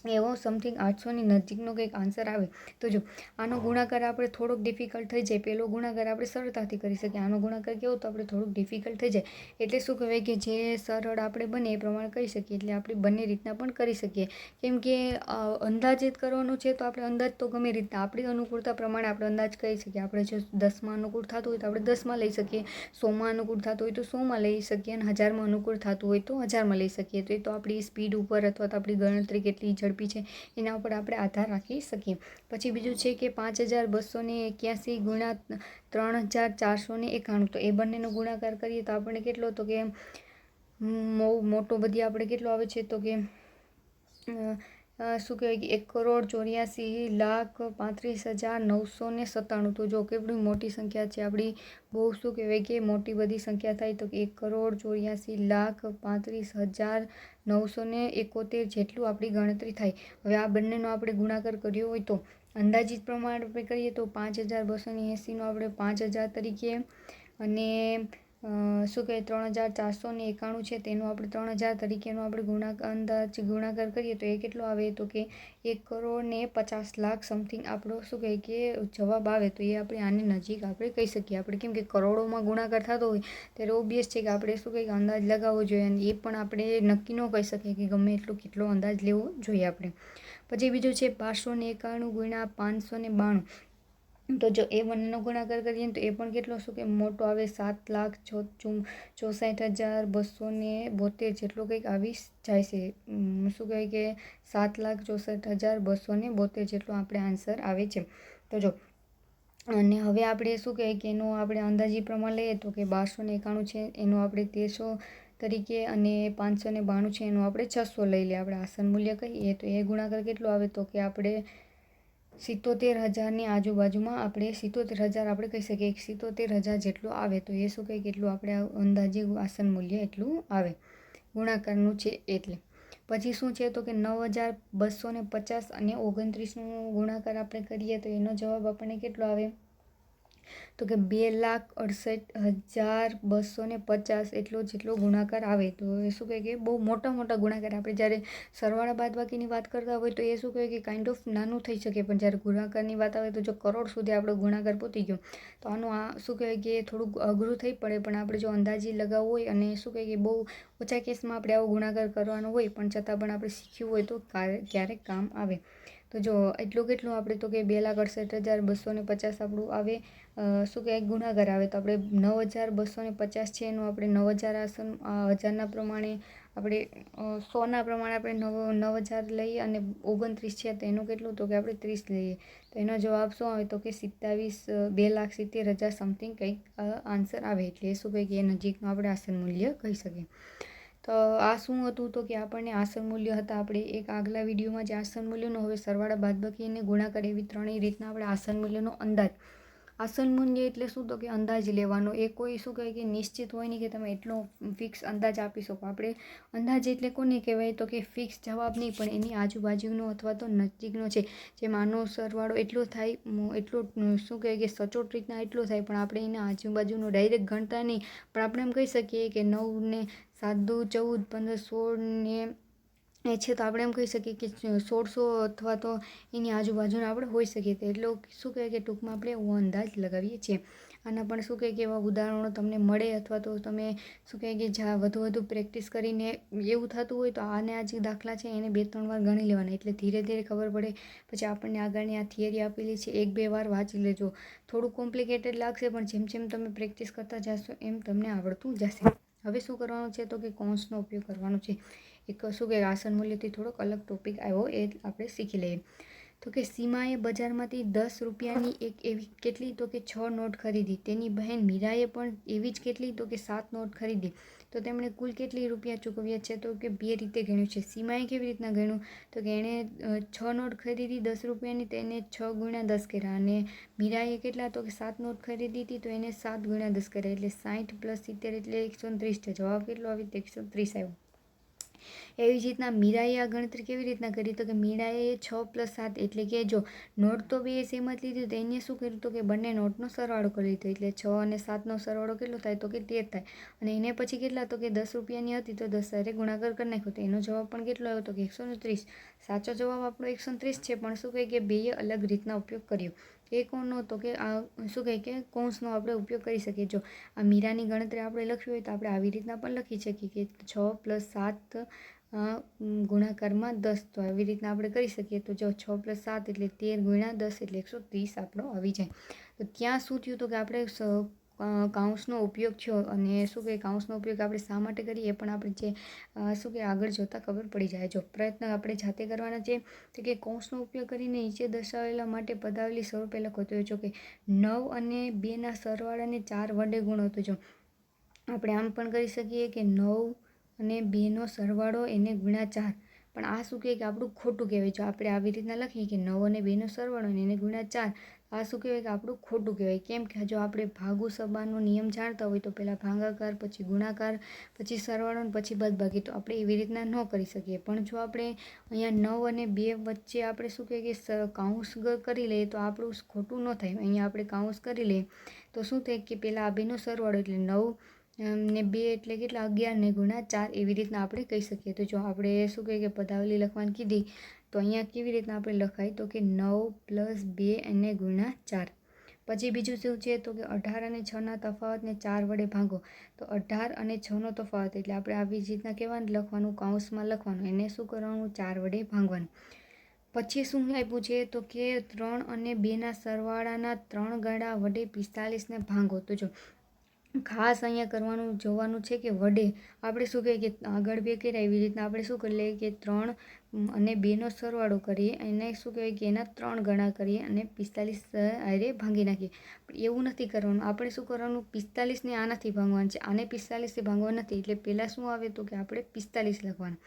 એવો સમથિંગ 800ની નજીકનો કંઈક આન્સર આવે. તો જો આનો ગુણાકાર આપણે થોડોક ડિફિકલ્ટ થઈ જાય, પહેલો ગુણાકાર આપણે સરળતાથી કરી શકીએ. આનો ગુણાકાર કેવો તો આપણે થોડુંક ડિફિકલ્ટ થઈ જાય. એટલે શું કહેવાય કે જે સરળ આપણે બને એ પ્રમાણે કરી શકીએ. એટલે આપણે બંને રીતના પણ કરી શકીએ. કેમ કે અંદાજિત કરવાનું છે તો આપણે અંદાજ તો ગમે રીતના આપણી અનુકૂળતા પ્રમાણે આપણે અંદાજ કરી શકીએ. આપણે જો 10માં અનુકૂળ થતું હોય તો આપણે 10માં લઈ શકીએ, 100માં અનુકૂળ થતું હોય તો 100માં લઈ શકીએ, અને 1000માં અનુકૂળ થતું હોય તો 1000માં લઈ શકીએ. તો એ તો આપણી સ્પીડ ઉપર અથવા તો આપણી ગણતરી કેટલી ઝડપી છે એના ઉપર આપણે આધાર રાખી શકીએ. પછી બીજું છે કે 5,281 ગુણ્યા 3,491, તો એ બંનેનો ગુણાકાર કરીએ તો આપણને કેટલો તો કે મોટો બધી આપણે કેટલો આવે છે તો કે શું કહેવાય કે 1,84,35,997. તો જો કેટલી મોટી સંખ્યા છે આપણી, બહુ શું કહેવાય કે મોટી બધી સંખ્યા થાય તો કે 1,84,35,971 જેટલું આપણી ગણતરી થાય. હવે આ બંનેનો આપણે ગુણાકાર કર્યો હોય તો અંદાજિત પ્રમાણે આપણે કરીએ તો 5,280નો આપણે 5,000 તરીકે અને શું કહે 3,491 છે તેનો આપણે 3,000 તરીકેનો આપણે ગુણાકાર કરીએ તો એ કેટલો આવે તો કે 1,50,00,000 સમથિંગ આપણો શું કહે કે જવાબ આવે. તો એ આપણે આની નજીક આપણે કહી શકીએ. આપણે કેમ કે કરોડોમાં ગુણાકાર થતો હોય ત્યારે ઓબ્વિયસ છે કે આપણે શું કહે કે અંદાજ લગાવવો જોઈએ. અને એ પણ આપણે નક્કી ન કહી શકીએ કે ગમે કેટલો અંદાજ લેવો જોઈએ આપણે. પછી બીજું છે 591 ગુણ્યા 592. તો જો એ બંનેનો ગુણાકાર કરીએ તો એ પણ કેટલો શું કે મોટો આવે, 7,64,272 જેટલો કંઈક આવી જાય છે. શું કહેવાય કે 7,64,272 જેટલો આપણે આન્સર આવે છે. તો જો અને હવે આપણે શું કહેવાય કે એનો આપણે અંદાજી પ્રમાણ લઈએ તો કે 1291 છે એનો આપણે તરીકે અને 592 છે એનું આપણે 600 લઈ લઈએ. આપણે આસન મૂલ્ય કહીએ તો એ ગુણાકાર કેટલો આવે તો કે આપણે 77,000ની આજુબાજુમાં આપણે 77,000 આપણે કહી શકીએ 77,000 જેટલું આવે. તો એ શું કહે કેટલું આપણે અંદાજે આસન મૂલ્ય એટલું આવે ગુણાકારનું છે એટલે. પછી શું છે તો કે 9,250 અને 29નું ગુણાકાર આપણે કરીએ તો એનો જવાબ આપણને કેટલો આવે તો કે 2,68,250 એટલો જેટલો ગુણાકાર આવે. તો એ શું કહે કે બહુ મોટા મોટા ગુણાકાર આપણે જ્યારે સરવાળા બાદબાકીની વાત કરતા હોય તો એ શું કહે કે કાઇન્ડ ઓફ નાનું થઈ શકે, પણ જ્યારે ગુણાકારની વાત આવે તો જો કરોડ સુધી આપણો ગુણાકાર પહોંચી ગયો તો આનું આ શું કહેવાય કે થોડુંક અઘરું થઈ પડે. પણ આપણે જો અંદાજી લગાવવું હોય અને શું કહે કે બહુ ઓછા કેસમાં આપણે આવો ગુણાકાર કરવાનો હોય પણ છતાં પણ આપણે શીખ્યું હોય તો ક્યારેક કામ આવે. તો જો કેટલું આપણે તો કે 2,68,250 આપણું આવે શું કહે ગુણાકાર આવે. તો આપણે 9,250 છે એનું આપણે 9,000 આસન હજારના પ્રમાણે આપણે 100ના પ્રમાણે આપણે 9,000 લઈએ અને 29 છે તો એનું કેટલું તો કે આપણે 30 લઈએ. તો એનો જવાબ શું આવે તો કે 2,70,000 સમથિંગ કંઈક આન્સર આવે. એટલે એ શું કહે કે એ નજીકનું આપણે આસન મૂલ્ય કહી શકીએ. તો આ શું હતું તો કે આપણને આસન મૂલ્ય હતા આપણે એક આગલા વિડીયોમાં જે આસન મૂલ્યનો હવે સરવાળા બાદબાકી અને ગુણાકાર એવી ત્રણેય રીતના આપણે આસન મૂલ્યનો અંદાજ. આસન મૂલ્ય એટલે શું તો કે અંદાજ લેવાનો. એ કોઈ શું કહે કે નિશ્ચિત હોય નહીં કે તમે એટલો ફિક્સ અંદાજ આપી શકો. આપણે અંદાજ એટલે કોને કહેવાય તો કે ફિક્સ જવાબ નહીં પણ એની આજુબાજુનો અથવા તો નજીકનો છે. જેમ આનો સરવાળો એટલો થાય એટલો શું કહે કે સચોટ રીતના એટલો થાય પણ આપણે એના આજુબાજુનો ડાયરેક્ટ ગણતા નહીં પણ આપણે એમ કહી શકીએ કે 9 ને 7 દુ 14 15 16 ને એ છે તો આપણે એમ કહી શકીએ કે 1,600 અથવા તો એની આજુબાજુને આપણે હોઈ શકીએ. તો એટલો શું કહે કે ટૂંકમાં આપણે એવો અંદાજ લગાવીએ છીએ. આના પણ શું કહે કે એવા ઉદાહરણો તમને મળે અથવા તો તમે શું કહે કે જ્યાં વધુ પ્રેક્ટિસ કરીને એવું થતું હોય તો આને આ જે દાખલા છે એને 2-3 વાર ગણી લેવાના એટલે ધીરે ધીરે ખબર પડે. પછી આપણને આગળની આ થિયરી આપેલી છે 1-2 વાર વાંચી લેજો. થોડું કોમ્પ્લિકેટેડ લાગશે પણ જેમ જેમ તમે પ્રેક્ટિસ કરતા જશો એમ તમને આવડતું જશે. હવે શું કરવાનું છે તો કે કૌંસનો ઉપયોગ કરવાનો છે. એક શું કે આસન મૂલ્યથી થોડોક અલગ ટોપિક આવ્યો એ આપણે શીખી લઈએ. તો કે સીમાએ બજારમાંથી 10 રૂપિયાની એક એવી કેટલી તો કે 6 નોટ ખરીદી. તેની બહેન મીરાએ પણ એવી જ કેટલી તો કે 7 નોટ ખરીદી. તો તેમણે કુલ કેટલી રૂપિયા ચૂકવ્યા છે તો કે 2 રીતે ગણ્યું છે. સીમાએ કેવી રીતના ગણ્યું તો કે એણે 6 નોટ ખરીદી 10 રૂપિયાની તેને 6 × 10 કર્યા અને મીરાએ કેટલા તો કે 7 નોટ ખરીદી હતી તો એને 7 × 10 કર્યા એટલે 60 + 70 એટલે 130 છે. જવાબ કેટલો આવ્યો તો 130 આવ્યો. એવી જ રીતના મીરાએ આ ગણતરી કેવી રીતના કરી તો કે મીરાએ 6 + 7 એટલે કે જો નોટ તો બે સેમ જ લીધી તો એને શું કર્યું તો કે બંને નોટનો સરવાળો કરી લીધો એટલે 6 અને 7નો સરવાળો કેટલો થાય તો કે 13 થાય. અને એને પછી કેટલા તો કે 10 રૂપિયાની હતી તો 10 સાથે ગુણાકાર કરી નાખ્યો તો એનો જવાબ પણ કેટલો આવ્યો તો કે 130. સાચો જવાબ આપણો 130 છે પણ શું કહે કે બેએ અલગ રીતના ઉપયોગ કર્યો. એ કોણનો તો કે આ શું કહે કે કૌંસનો આપણે ઉપયોગ કરી શકીએ. જો આ મીરાની ગણતરી આપણે લખવી હોય તો આપણે આવી રીતના પણ લખી શકીએ કે 6 + 7 ગુણાકારમાં 10 તો આવી રીતના આપણે કરી શકીએ. તો જો 6 + 7 એટલે 13 × 10 એટલે 130 આપણો આવી જાય. તો ત્યાં શું થયું તો કે આપણે કાઉન્સનો ઉપયોગ થયો અને શું કહે કાઉન્સનો ઉપયોગ આપણે શા માટે કરીએ પણ આપણે જે શું કહે આગળ જોતાં ખબર પડી જાય. જો પ્રયત્ન આપણે જાતે કરવાના છે તો કે કૌંસનો ઉપયોગ કરીને નીચે દર્શાવેલા માટે પદાવલી સ્વરૂપે લખો. તો જો કે 9 અને 2ના સરવાળાને 4 વડે ગુણો. તો જો આપણે આમ પણ કરી શકીએ કે 9 અને 2નો સરવાળો એને ગુણ્યા 4 પણ આ શું કહે કે આપણું ખોટું કહેવાય. જો આપણે આવી રીતના લખીએ કે 9 અને 2નો સરવાળો એને ગુણ્યા 4 આ શું કહેવાય કે આપણું ખોટું કહેવાય. કેમ કે જો આપણે ભાગુ સબાનો નિયમ જાણતા હોય તો પહેલાં ભાગાકાર પછી ગુણાકાર પછી સરવાળો અને પછી બાદબાકી તો આપણે એવી રીતના ન કરી શકીએ. પણ જો આપણે અહીંયા 9 અને 2 વચ્ચે આપણે શું કહે કે કાઉન્સ કરી લઈએ તો આપણું ખોટું ન થાય. અહીંયા આપણે કાઉન્સ કરી લઈએ તો શું થાય કે પહેલાં આ બેનો સરવાળો એટલે 9 ને 2 એટલે કેટલા 11 ને ગુણ્યા 4 એવી રીતના આપણે કહી શકીએ. તો જો આપણે શું કહે કે પદાવલી લખવાની કીધી તો અહીંયા કેવી રીતના આપણે લખાય તો કે 9 + 2 એને ગુણ્યા 4. પછી બીજું શું છે તો કે 18 અને 6ના તફાવતને 4 વડે ભાગો. તો 18 અને 6નો તફાવત એટલે આપણે આવી જ રીતના કહેવાનું લખવાનું કાઉન્સમાં લખવાનું એને શું કરવાનું 4 વડે ભાગવાનું. પછી શું આપ્યું છે તો કે 3 અને 2ના સરવાળાના 3 ગણા વડે 45ને ભાગો. તો જો ખાસ અહીંયા કરવાનું જોવાનું છે કે વડે આપણે શું કહીએ કે આગળ બે કર્યા એવી રીતના આપણે શું કરી લઈએ કે 3 અને 2નો સરવાળો કરીએ, એને શું કહેવાય કે એના 3 ગણા કરીએ અને 45 હારે ભાંગી નાખીએ. પણ એવું નથી કરવાનું. આપણે શું કરવાનું, 45ને આનાથી ભાંગવાનું છે, આને 45થી ભાંગવા નથી. એટલે પહેલાં શું આવે તો કે આપણે 45 લખવાનું.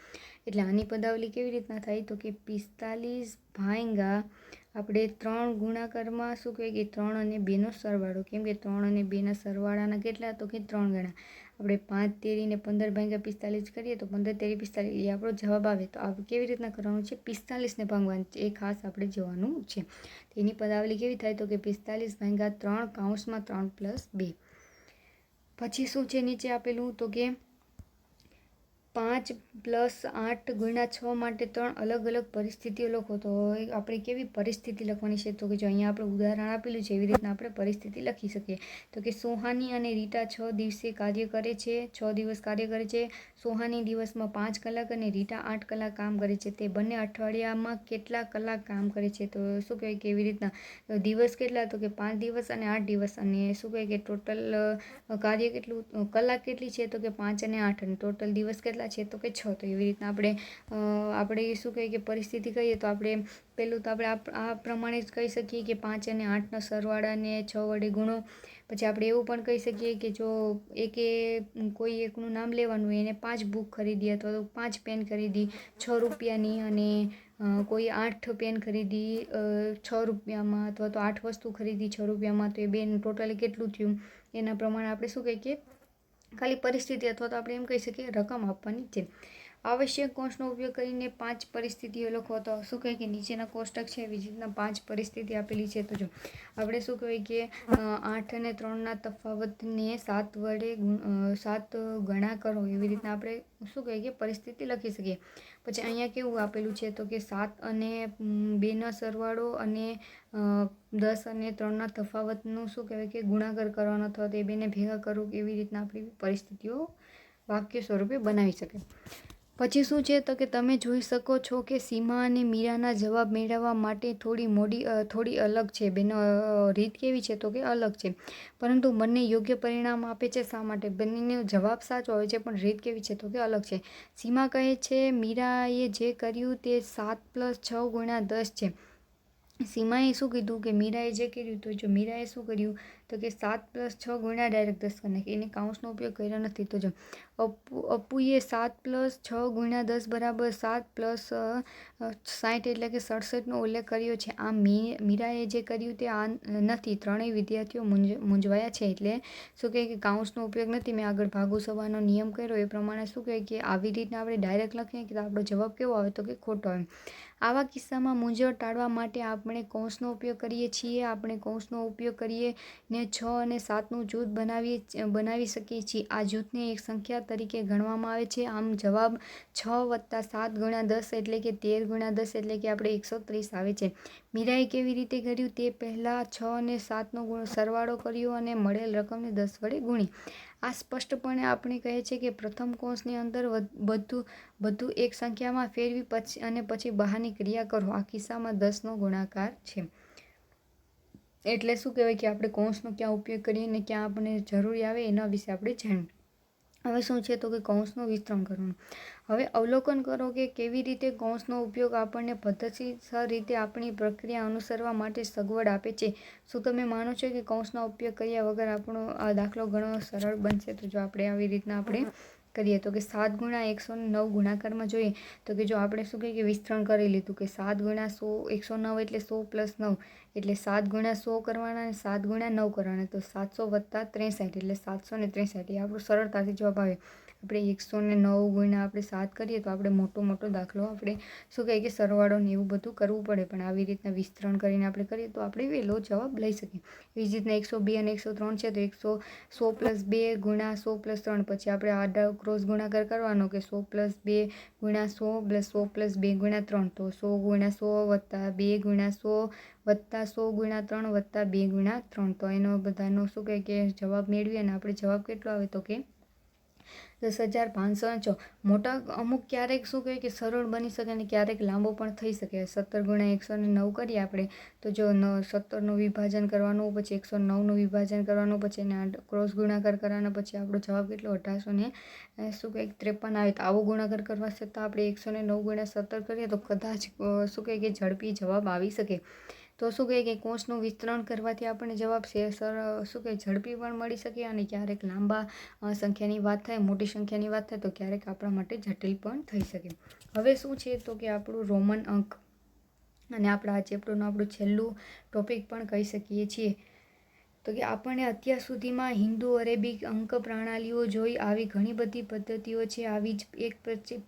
એટલે આની પદાવલી કેવી રીતના થાય તો કે 45 ભાંગ્યા આપણે 3 ગુણાકારમાં શું કહેવાય કે 3 અને 2નો સરવાળો. કેમ કે 3 અને 2ના સરવાળાના કેટલા તો કે 3 ગણા. આપણે 5 તેરીને 15 ભાંગ્યા 45 કરીએ તો 15 તેરી 45 એ આપણો જવાબ આવે. તો આપણે કેવી રીતના કરવાનું છે, 45ને ભાંગવાનું છે, એ ખાસ આપણે જોવાનું છે. એની પદાવલી કેવી થાય તો કે 45 ભાંગ્યા 3 કૌંસમાં 3 + 2. પછી શું છે નીચે આપેલું તો કે 5 + 8 × 6 માટે 3 અલગ અલગ પરિસ્થિતિઓ લખો. તો આપણે કેવી પરિસ્થિતિ લખવાની છે તો કે જો અહીંયા આપણે ઉદાહરણ આપેલું છે એવી રીતના આપણે પરિસ્થિતિ લખી શકીએ. તો કે સોહાની અને રીટા 6 દિવસે કાર્ય કરે છે, 6 દિવસ કાર્ય કરે છે. સોહાની દિવસમાં 5 કલાક અને રીટા 8 કલાક કામ કરે છે. તે બંને અઠવાડિયામાં કેટલા કલાક કામ કરે છે? તો શું કહેવાય કે એવી રીતના દિવસ કેટલા તો કે 5 દિવસ અને 8 દિવસ. અને શું કહેવાય કે ટોટલ કાર્ય કેટલું, કલાક કેટલી છે તો કે 5 અને 8 અને ટોટલ દિવસ કેટલા છે તો કે 6. તો એવી રીતના આપણે શું કહીએ કે પરિસ્થિતિ કહીએ તો આપણે પહેલું તો આપણે આ પ્રમાણે જ કહી શકીએ કે 5 અને 8ના સરવાળાને 6 વડે ગુણો. પછી આપણે એવું પણ કહી શકીએ કે જો કોઈ એકનું નામ લેવાનું એને 5 બુક ખરીદી અથવા તો 5 પેન ખરીદી 6 રૂપિયાની, અને કોઈ 8 પેન ખરીદી 6 રૂપિયામાં, અથવા તો 8 વસ્તુ ખરીદી 6 રૂપિયામાં, તો એ બેન ટોટલી કેટલું થયું એના પ્રમાણે આપણે શું કહીએ કે ખાલી પરિસ્થિતિ અથવા તો આપણે એમ કહી શકીએ રકમ આપવાની છે. આવશ્યક કૌંસનો ઉપયોગ કરીને 5 પરિસ્થિતિઓ લખો. તો શું કહે કે નીચેના કોષ્ટક છે એવી રીતના 5 પરિસ્થિતિ આપેલી છે. તો જો આપણે શું કહેવાય કે 8 અને 3ના તફાવતને 7 વડે 7 ગણા કરો. એવી રીતના આપણે શું કહીએ કે પરિસ્થિતિ લખી શકીએ. પછી અહીંયા કેવું આપેલું છે તો કે 7 અને 2ના સરવાળો અને 10 અને 3ના તફાવતનું શું કહેવાય કે ગુણાકાર કરવાનો, અથવા તો એ બેને ભેગા કરવું. એવી રીતના આપણી પરિસ્થિતિઓ વાક્ય સ્વરૂપે બનાવી શકે. પછી શું છે તો કે તમે જોઈ શકો છો કે સીમા અને મીરાના જવાબ મેળવવા માટે થોડી અલગ છે. બેનો રીત કેવી છે તો કે અલગ છે, પરંતુ બંને યોગ્ય પરિણામ આપે છે. શા માટે? બંનેનો જવાબ સાચો આવે છે પણ રીત કેવી છે તો કે અલગ છે. સીમા કહે છે મીરાએ જે કર્યું તે 7 + 6 × 10 છે. સીમાએ શું કીધું કે મીરાએ જે કર્યું, તો જો મીરાએ શું કર્યું તો કે 7 + 6 × ડાયરેક્ટ 10 કરી નાખી. એને કાઉન્સનો ઉપયોગ કર્યો નથી. તો જો અપુએ 7 + 6 × 10 = 7 + 60 એટલે કે 67નો ઉલ્લેખ કર્યો છે. આમ મીરાએ જે કર્યું તે આ નથી. ત્રણેય વિદ્યાર્થીઓ મૂંઝવાયા છે. એટલે શું કહે કે કાઉન્સનો ઉપયોગ નથી. મેં આગળ ભાગુ સવારનો નિયમ કર્યો એ પ્રમાણે શું કહે કે આવી રીતના આપણે ડાયરેક્ટ લખીએ કે આપણો જવાબ કેવો આવે તો કે ખોટો આવે. આવા કિસ્સામાં મૂંઝવણ ટાળવા માટે આપણે કૌંસનો ઉપયોગ કરીએ છીએ. આપણે કૌંસનો ઉપયોગ કરીને 6 અને 7નું જૂથ બનાવી શકીએ છીએ. આ જૂથને એક સંખ્યા તરીકે ગણવામાં આવે છે. આમ જવાબ 6 + 7 × 10 એટલે કે 13 × 10 એટલે કે આપણે 130 આવે છે. મીરાએ કેવી રીતે કર્યું તે પહેલાં 6 અને 7નો સરવાળો કર્યો અને મળેલ રકમને 10 વડે ગુણી. આ સ્પષ્ટપણે આપણે કહે છે કે પ્રથમ કૌંસની અંદર બધું એક સંખ્યામાં ફેરવી પછી બહારની ક્રિયા કરો. આ કિસ્સામાં 10નો ગુણાકાર છે. એટલે શું કહેવાય કે આપણે કૌંસનો ક્યાં ઉપયોગ કરીએ અને ક્યાં આપણને જરૂરી આવે એના વિશે આપણે જાણ્યું. હવે શું છે તો કે કૌંસનું વિસ્તરણ કરવાનું. હવે અવલોકન કરો કે કેવી રીતે કૌંસનો ઉપયોગ આપણને પદ્ધતિસર રીતે આપણી પ્રક્રિયા અનુસરવા માટે સગવડ આપે છે. શું તમે માનો છો કે કૌંસનો ઉપયોગ કર્યા વગર આપણો આ દાખલો ઘણો સરળ બનશે? તો જો આપણે આવી રીતના આપણે કરીએ તો કે 7 × 109 ગુણાકારમાં જોઈએ તો કે જો આપણે શું કહીએ કે વિસ્તરણ કરી લીધું કે 7 × 109 એટલે 100 + 9 એટલે 7 × 100 કરવાના અને 7 × 9 કરવાના. તો 700 + 63 એટલે 763. એ આપણો સરળતાથી જવાબ આવે. આપણે 109 × આપણે 7 કરીએ તો આપણે મોટો દાખલો આપણે શું કહીએ કે સરવાળો ને એવું બધું કરવું પડે, પણ આવી રીતના વિસ્તરણ કરીને આપણે કરીએ તો આપણે વહેલો જવાબ લઈ શકીએ. એવી જ રીતના 102 અને 103 છે તો 100 + 2 × 100 + 3. પછી આપણે આડા ક્રોસ ગુણાકાર કરવાનો કે 100 + 2 × 100 100 + 2 × 3. તો 100 × 100 + 2 × 100 100 × 3 2 × 3. તો એનો બધાનો શું કહે કે જવાબ મેળવી અને આપણે જવાબ કેટલો આવે તો કે 10,506 મોટા અમુક ક્યારેક શું કહેવાય કે સરળ બની શકે અને ક્યારેક લાંબો પણ થઈ શકે. 17 × 109 કરીએ આપણે તો જો 17નું વિભાજન કરવાનું, પછી 109નું વિભાજન કરવાનું, પછી એને ક્રોસ ગુણાકાર કરવાના, પછી આપણો જવાબ કેટલો 1853 આવે. તો આવો ગુણાકાર કરવા છતાં આપણે 109 × 17 કરીએ તો કદાચ શું કહે કે ઝડપી જવાબ આવી શકે. તો શું કહે કે કૌંસનું વિસ્તરણ કરવાથી આપણને જવાબ શું કહે ઝડપી પણ મળી શકે અને ક્યારેક લાંબા સંખ્યાની વાત થાય, મોટી સંખ્યાની વાત થાય તો ક્યારેક આપણા માટે જટિલ પણ થઈ શકે. હવે શું છે તો કે આપણું રોમન અંક અને આપણા આ ચેપ્ટરનું આપણું છેલ્લું ટોપિક પણ કહી શકીએ છીએ. તો કે આપણને અત્યાર સુધીમાં હિન્દુ અરેબિક અંક પ્રણાલીઓ જોઈ આવી ઘણી બધી પદ્ધતિઓ છે. આવી જ એક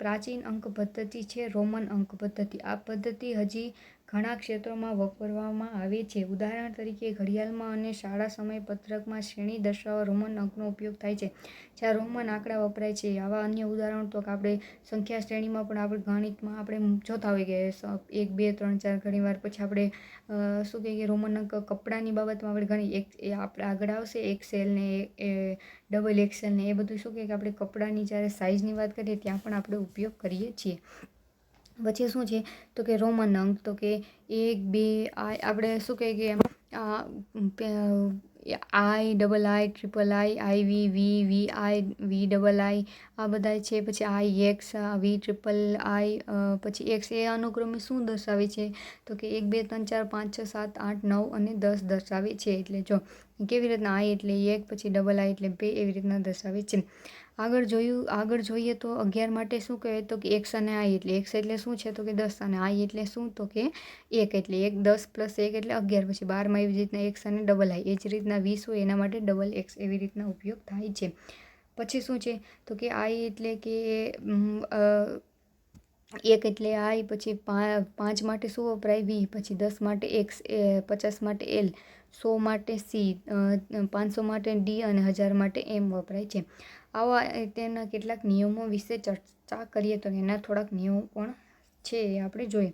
પ્રાચીન અંક પદ્ધતિ છે રોમન અંક પદ્ધતિ. આ પદ્ધતિ હજી ઘણા ક્ષેત્રોમાં વાપરવામાં આવે છે. ઉદાહરણ તરીકે ઘડિયાળમાં અને શાળા સમયપત્રકમાં શ્રેણી દર્શાવવા રોમન અંકનો ઉપયોગ થાય છે, જ્યાં રોમન આંકડા વપરાય છે. આવા અન્ય ઉદાહરણો તો આપણે સંખ્યા શ્રેણીમાં પણ આપણે ગણિતમાં આપણે જોતા હોય કે 1, 2, 3, 4 ઘણીવાર. પછી આપણે શું કહીએ કે રોમન અંક કપડાની બાબતમાં આપણે ઘણી એ આપણે આગળ આવશે એક્સેલ ને ડબલ એક્સેલ ને એ બધું શું કહે કે આપણે કપડાની જ્યારે સાઇઝની વાત કરીએ ત્યાં પણ આપણે ઉપયોગ કરીએ છીએ. પછી શું છે તો કે રોમન અંક તો કે 1, 2 આપણે શું કહીએ કે III, આ બધા છે. પછી IX, VIII, પછી X એ અનુક્રમે શું દર્શાવે છે તો કે 1, 2, 3, 4, 5, 6, 7, 8, 9 અને 10 દર્શાવે છે. એટલે જો કેવી રીતના I એટલે 1, પછી II એટલે 2 એવી રીતના દર્શાવે છે. આગળ જોઈએ તો 11 માટે શું કહે તો કે X અને I એટલે X એટલે શું છે તો કે 10 અને I એટલે શું તો કે 1 એટલે 1, 10 + 1 એટલે 11. પછી 12માં એવી રીતના X અને II એ જ રીતના 20 હોય એના માટે ડબલ X એવી રીતના ઉપયોગ થાય છે. પછી શું છે તો કે I એટલે કે 1 એટલે I, પછી 5 માટે શું વપરાય V, પછી 10 માટે X, 50 માટે L, 100 માટે C, 500 માટે D અને 1000 માટે M વપરાય છે. આવા તેના કેટલાક નિયમો વિશે ચર્ચા કરીએ તો એના થોડાક નિયમો પણ છે એ આપણે જોઈએ.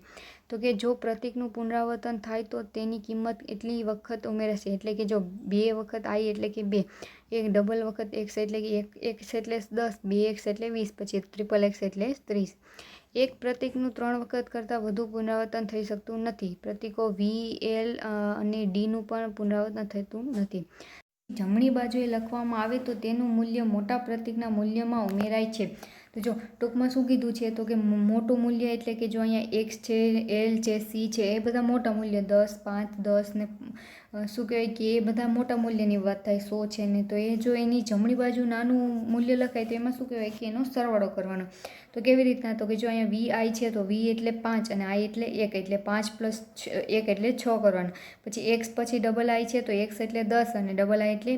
તો કે જો પ્રતીકનું પુનરાવર્તન થાય તો તેની કિંમત એટલી વખત ઉમેરાશે. એટલે કે જો 2 વખત I એટલે કે 2, એક ડબલ વખત X એટલે કે 1X એટલે 10, 2X એટલે 20, પછી ટ્રિપલ X એટલે 30. એક પ્રતીકનું 3 વખત કરતાં વધુ પુનરાવર્તન થઈ શકતું નથી. પ્રતીકો V, L અને Dનું પણ પુનરાવર્તન થતું નથી. જમણી બાજુએ લખવામાં આવે તો તેનું મૂલ્ય મોટા પ્રતીકના મૂલ્યમાં ઉમેરાય છે. તો જો ટૂંકમાં શું કીધું છે તો કે મોટું મૂલ્ય એટલે કે જો અહીંયા X છે, L છે, C છે એ બધા મોટા મૂલ્ય 10, 5, 10 ને શું કહેવાય કે એ બધા મોટા મૂલ્યની વાત થાય. 100 છે ને તો એ જો એની જમણી બાજુ નાનું મૂલ્ય લખાય તો એમાં શું કહેવાય કે એનો સરવાળો કરવાનો. તો કેવી રીતના તો કે જો અહીંયા VI છે તો V એટલે 5 અને I એટલે 1 એટલે 5 + 1 એટલે 6 કરવાનું. પછી X પછી II છે તો X એટલે 10 અને II એટલે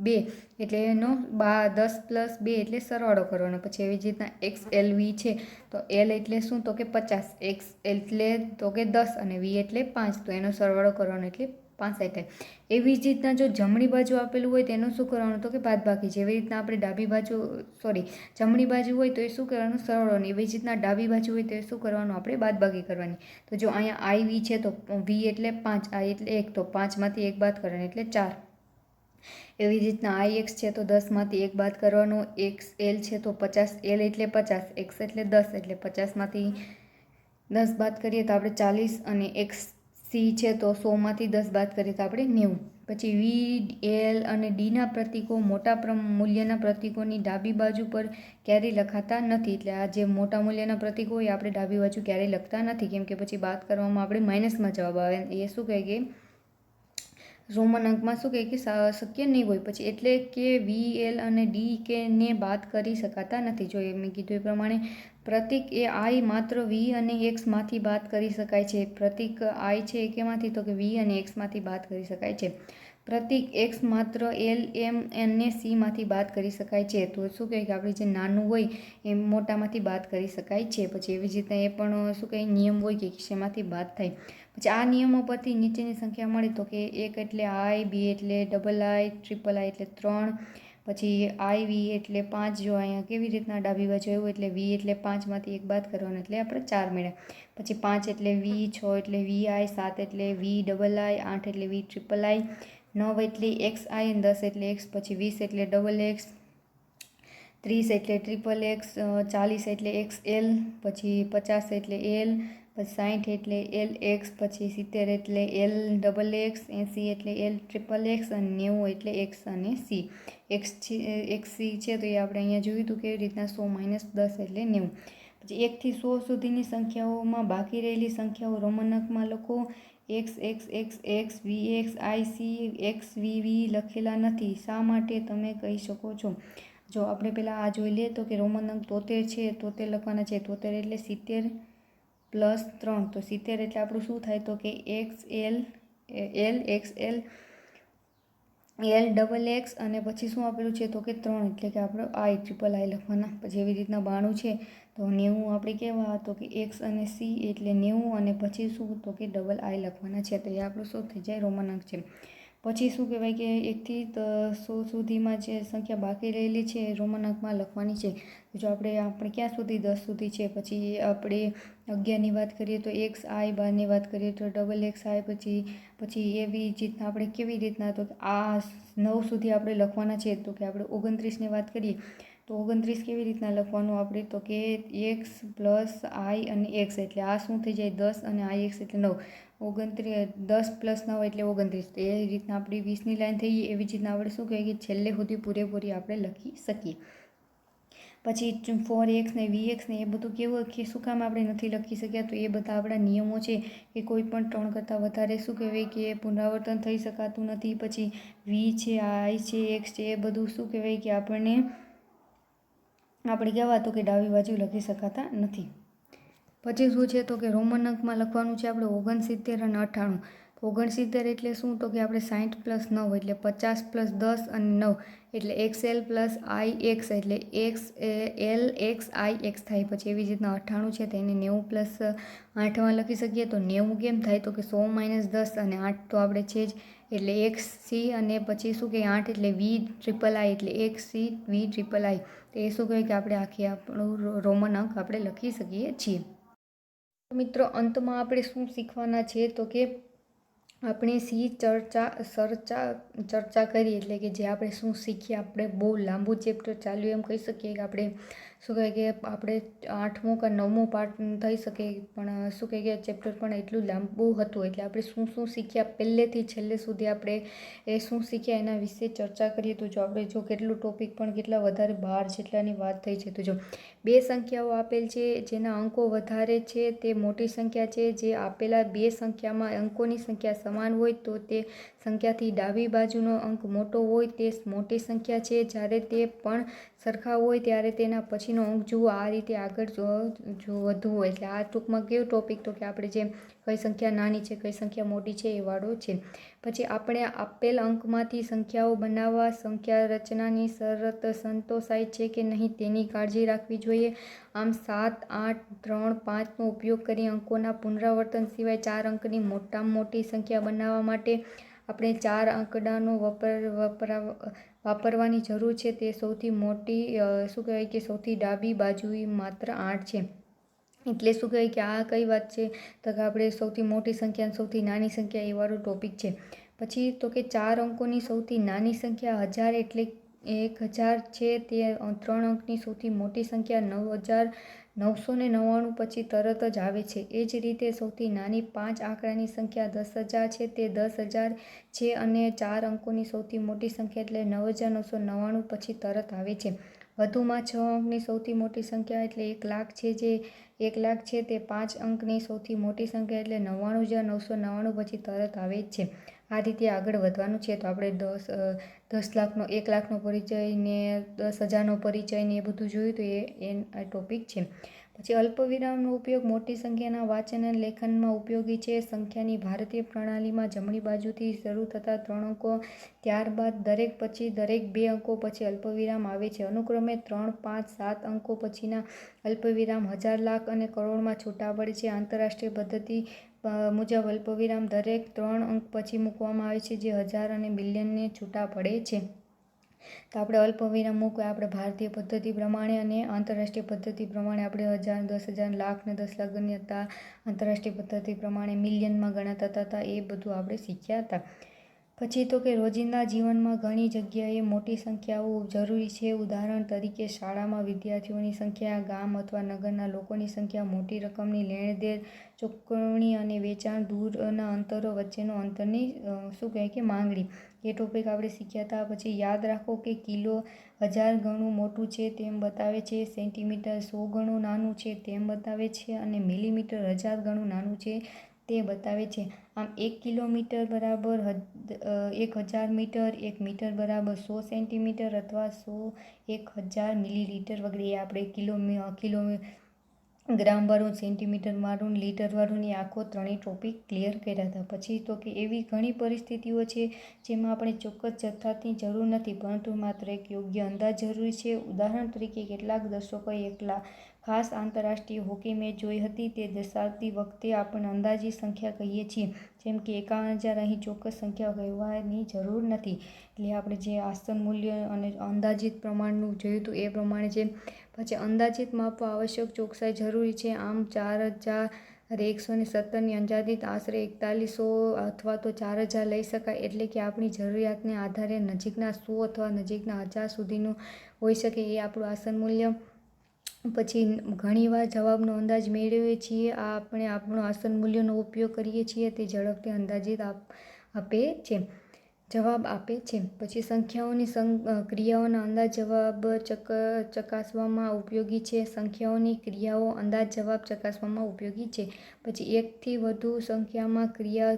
2 એટલે એનો 10 + 2 એટલે સરવાળો કરવાનો. પછી એવી જ રીતના XLV છે તો L એટલે શું તો કે 50, X એટલે તો કે 10 અને V એટલે 5 તો એનો સરવાળો કરવાનો એટલે 65 થાય. એવી જ રીતના જો જમણી બાજુ આપેલું હોય તો એનું શું કરવાનું તો કે બાદબાકી. જેવી રીતના આપણે જમણી બાજુ હોય તો એ શું કરવાનું સરવાળો. એવી જ રીતના ડાબી બાજુ હોય તો એ શું કરવાનું આપણે બાદબાકી કરવાની. તો જો અહીંયા IV છે તો V એટલે 5, I એટલે 1 તો 5માંથી 1 બાદ કરવાનું એટલે 4. એવી જ રીતના IX છે તો 10માંથી 1 બાદ કરવાનું. XL છે તો 50, L એટલે 50, X એટલે 10 એટલે 50માંથી 10 બાદ કરીએ તો આપણે 40 અને XC છે તો 100માંથી 10 બાદ કરીએ તો આપણે 90. પછી V, L અને Dના પ્રતીકો મોટા મૂલ્યના પ્રતીકોની ડાબી બાજુ પર ક્યારેય લખાતા નથી. એટલે આ જે મોટા મૂલ્યના પ્રતીકો હોય આપણે ડાબી બાજુ ક્યારેય લખતા નથી કેમ કે પછી બાદ કરવામાં આપણે માઇનસમાં જવાબ આવે. એ શું કહે કે રોમન અંકમાં શું કહે કે શક્ય નહીં હોય. પછી એટલે કે V, L અને D કે ને બાદ કરી શકાતા નથી. જો મેં કીધું એ પ્રમાણે પ્રતીક એ I માત્ર V અને X માંથી બાદ કરી શકાય છે. પ્રતીક I છે એ કેમાંથી તો કે V અને X માંથી બાદ કરી શકાય છે. પ્રતીક X માત્ર L, M અને C માંથી બાદ કરી શકાય છે. તો શું કહે કે આપણે જે નાનું હોય એ મોટામાંથી બાદ કરી શકાય છે. પછી એવી જ રીતના એ પણ શું કહે નિયમ હોય કે શેમાંથી બાદ થાય. પછી આ નિયમો પરથી નીચેની સંખ્યા મળે તો કે 1 એટલે I, 2 એટલે II, III એટલે 3, પછી IV એટલે 5. જો અહીંયા કેવી રીતના ડાબી બાજુ આવ્યું એટલે V એટલે 5માંથી 1 બાદ કરવાનું એટલે આપણે 4 મળ્યા. પછી 5 એટલે V, 6 એટલે VI, 7 એટલે VII, 8 એટલે VIII, 9 એટલે XI, 10 એટલે X, પછી 20 એટલે XX, 30 એટલે XXX, 40 એટલે XL, પછી 50 એટલે L, પછી 60 એટલે LX, પછી 70 એટલે LXX, 80 એટલે LXXX અને 90 એટલે X અને C. XC છે તો એ આપણે અહીંયા જોયું હતું કેવી રીતના 100 - 10 એટલે 90. પછી 1 થી 100 સુધીની સંખ્યાઓમાં બાકી રહેલી સંખ્યાઓ રોમનકમાં લખો. XXXX, VX, IC, XVV લખેલા નથી. શા માટે તમે કહી શકો છો? જો આપણે પહેલાં આ જોઈ લઈએ તો કે રોમન અંક 73 છે. 73 લખવાના છે. 73 એટલે 70 + 3. તો 70 એટલે આપણું શું થાય તો કે XL, LXL, LXX અને પછી શું આપેલું છે તો કે 3 એટલે કે આપણે I લખવાના. પછી એવી રીતના 92 છે તો 90 આપણે કેવા તો કે X અને C એટલે 90 અને પછી શું તો કે I લખવાના છે. તો એ આપણું શું થઈ જાય રોમન અંક છે. પછી શું કહેવાય કે 1 થી 100 સુધીમાં જે સંખ્યા બાકી રહેલી છે એ રોમન અંકમાં લખવાની છે. જો આપણે ક્યાં સુધી 10 સુધી છે. પછી આપણે 11ની વાત કરીએ તો XI, 12ની વાત કરીએ તો XXI, પછી એવી રીતના આપણે કેવી રીતના તો આ 9 સુધી આપણે લખવાના છે. તો કે આપણે 29ની વાત કરીએ તો 29 કેવી રીતના લખવાનું આપણે તો કે X + I અને X એટલે આ શું થઈ જાય 10 અને IX એટલે 9. 10 + 9 એટલે 29. તો એ રીતના આપણી 20ની લાઈન થઈ ગઈ. એવી જ રીતના આપણે શું કહીએ કે છેલ્લે સુધી પૂરેપૂરી આપણે લખી શકીએ. પછી 4X ને VX ને એ બધું કેવું કે શું કામ આપણે નથી લખી શક્યા તો એ બધા આપણા નિયમો છે કે કોઈ પણ 3 કરતાં વધારે શું કહેવાય કે પુનરાવર્તન થઈ શકાતું નથી. પછી V છે, I છે, X છે એ બધું શું કહેવાય કે આપણે કહેવા તો કે ડાબી બાજુ લખી શકાતા નથી. પછી શું છે તો કે રોમન અંકમાં લખવાનું છે આપણે 69 અને 98. 69 એટલે શું તો કે આપણે 60 + 9 એટલે 50 + 10 અને 9 એટલે XL + IX એટલે LXIX થાય. પછી એવી જ રીતના 98 છે તો એને 90 + 8માં લખી શકીએ. તો 90 કેમ થાય તો કે 100 - 10 અને 8 તો આપણે છે જ એટલે XC અને પછી શું કે 8 એટલે VII એટલે XCVII. તો એ શું કહેવાય કે આપણે આખી આપણું રોમન અંક આપણે લખી શકીએ છીએ. મિત્રો અંતમાં આપણે શું શીખવાના છે તો કે આપણે ચર્ચા કરી એટલે કે જે આપણે શું શીખીએ. આપણે બહુ લાંબુ ચેપ્ટર ચાલ્યું એમ કહી શકીએ કે આપણે શું કહે કે આપણે 8મો કે 9મો પાર્ટ થઈ શકે પણ શું કહે કે ચેપ્ટર પણ એટલું લાંબુ હતું. એટલે આપણે શું શીખ્યા પહેલેથી છેલ્લે સુધી આપણે એ શું શીખ્યા એના વિશે ચર્ચા કરીએ. તો જો કેટલું ટોપિક પણ કેટલા વધારે 12 જેટલાની વાત થઈ છે. તો જો 2 સંખ્યાઓ આપેલ છે જેના અંકો વધારે છે તે મોટી સંખ્યા છે. જે આપેલા 2 સંખ્યામાં અંકોની સંખ્યા સમાન હોય તો તે સંખ્યાથી ડાબી બાજુનો અંક મોટો હોય તે મોટી સંખ્યા છે. જ્યારે તે પણ સરખા હોય ત્યારે તેના પછીનો અંક જુઓ. આ રીતે આગળ વધવું હોય એટલે આ ટૂંકમાં કેવો ટોપિક તો કે આપણે જે કઈ સંખ્યા નાની છે કઈ સંખ્યા મોટી છે એ વાળો છે. પછી આપણે આપેલ અંકમાંથી સંખ્યાઓ બનાવવા સંખ્યા રચનાની શરત સંતોષાય છે કે નહીં તેની કાળજી રાખવી જોઈએ. આમ 7, 8, 3, 5નો ઉપયોગ કરી અંકોના પુનરાવર્તન સિવાય 4 અંકની મોટામાં મોટી સંખ્યા બનાવવા માટે આપણે 4 આંકડાનો વાપરવાની જરૂર છે. તે સૌથી મોટી શું કહેવાય કે સૌથી ડાબી બાજુએ માત્ર 8 છે. એટલે શું કહેવાય કે આ કઈ વાત છે તો કે આપણે સૌથી મોટી સંખ્યા અને સૌથી નાની સંખ્યા એ વાળો ટોપિક છે. પછી તો કે 4 અંકોની સૌથી નાની સંખ્યા 1000 એટલે 1000 છે. તે 3 અંકની સૌથી મોટી સંખ્યા 9999 પછી તરત જ આવે છે. એ જ રીતે સૌથી નાની 5 આંકડાની સંખ્યા 10000 છે. તે 10000 છે અને 4 અંકોની સૌથી મોટી સંખ્યા એટલે 9999 પછી તરત આવે છે. વધુમાં 6 અંકની સૌથી મોટી સંખ્યા એટલે 1 લાખ છે. જે 1 લાખ છે તે 5 અંકની સૌથી મોટી સંખ્યા એટલે 99999 પછી તરત આવે જ છે. આ રીતે આગળ વધવાનું છે. તો આપણે 10 લાખનો 1 લાખનો પરિચય ને 10,000નો પરિચય ને એ બધું જોયું તો એ ટોપિક છે. પછી અલ્પવિરામનો ઉપયોગ મોટી સંખ્યાના વાંચન અને લેખનમાં ઉપયોગી છે. સંખ્યાની ભારતીય પ્રણાલીમાં જમણી બાજુથી શરૂ થતા 3 અંકો ત્યારબાદ દરેક 2 અંકો પછી અલ્પવિરામ આવે છે. અનુક્રમે 3, 5, 7 અંકો પછીના અલ્પવિરામ 1000, લાખ અને કરોડમાં છૂટા પડે છે. આંતરરાષ્ટ્રીય પદ્ધતિ મુજબ અલ્પવિરામ દરેક 3 અંક પછી મૂકવામાં આવે છે જે 1000 અને મિલિયનને છૂટા પડે છે. તો આપણે અલ્પવિરામ મૂકવા આપણે ભારતીય પદ્ધતિ પ્રમાણે અને આંતરરાષ્ટ્રીય પદ્ધતિ પ્રમાણે આપણે 1000, 10,000, લાખ ને 10 લાખ ગણ્યા હતા. આંતરરાષ્ટ્રીય પદ્ધતિ પ્રમાણે મિલિયનમાં ગણાતા હતા. એ બધું આપણે શીખ્યા હતા. પછી તો કે રોજિંદા જીવનમાં ઘણી જગ્યાએ મોટી સંખ્યાઓ જરૂરી છે. ઉદાહરણ તરીકે શાળામાં વિદ્યાર્થીઓની સંખ્યા, ગામ અથવા નગરના લોકોની સંખ્યા, મોટી રકમની લેણદેણ, ચૂકવણી અને વેચાણ, દૂરના અંતરો વચ્ચેનો અંતરની માંગણી. એ ટોપિક આપણે શીખ્યા હતા. પછી યાદ રાખો કે કિલો 1000 ગણું મોટું છે તેમ બતાવે છે, સેન્ટીમીટર 100 ગણું નાનું છે તેમ બતાવે છે અને મિલીમીટર 1000 ગણું નાનું છે તે બતાવે છે. આમ 1 કિલોમીટર બરાબર 1000 મીટર, 1 મીટર બરાબર 100 સેન્ટીમીટર અથવા 100 1000 મિલીલીટર વગેરે. એ આપણે કિલોગ્રામ વાળું, સેન્ટીમીટર વાળું, લીટર વાળું એ આખો ત્રણેય ટોપિક ક્લિયર કર્યા હતા. પછી તો કે એવી ઘણી પરિસ્થિતિઓ છે જેમાં આપણે ચોક્કસ જથ્થાની જરૂર નથી, પરંતુ માત્ર એક યોગ્ય અંદાજ જરૂરી છે. ઉદાહરણ તરીકે, કેટલાક દર્શકોએ એક ખાસ આંતરરાષ્ટ્રીય હોકી મેચ જોઈ હતી. તે દર્શાવતી વખતે આપણે અંદાજિત સંખ્યા કહીએ છીએ, જેમ કે 51,000. અહીં ચોક્કસ સંખ્યા કહેવાની જરૂર નથી. એટલે આપણે જે આસન મૂલ્ય અને અંદાજિત પ્રમાણનું જોયું હતું એ પ્રમાણે છે. પછી અંદાજિત માપવા આવશ્યક ચોકસાઈ જરૂરી છે. આમ 4117ની અંદાજિત આશરે 4100 અથવા તો 4000 લઈ શકાય. એટલે કે આપણી જરૂરિયાતને આધારે નજીકના 100 અથવા નજીકના 1000 સુધીનું હોઈ શકે. એ આપણું આસન મૂલ્ય. પછી ઘણીવાર જવાબનો અંદાજ મેળવીએ છીએ. આપણે આપણો આસન મૂલ્યનો ઉપયોગ કરીએ છીએ તે ઝડપથી અંદાજિત જવાબ આપે છે. પછી સંખ્યાઓની ક્રિયાઓના અંદાજ જવાબ ચકાસવામાં ઉપયોગી છે. સંખ્યાઓની ક્રિયાઓ અંદાજ જવાબ ચકાસવામાં ઉપયોગી છે. પછી એકથી વધુ સંખ્યામાં ક્રિયા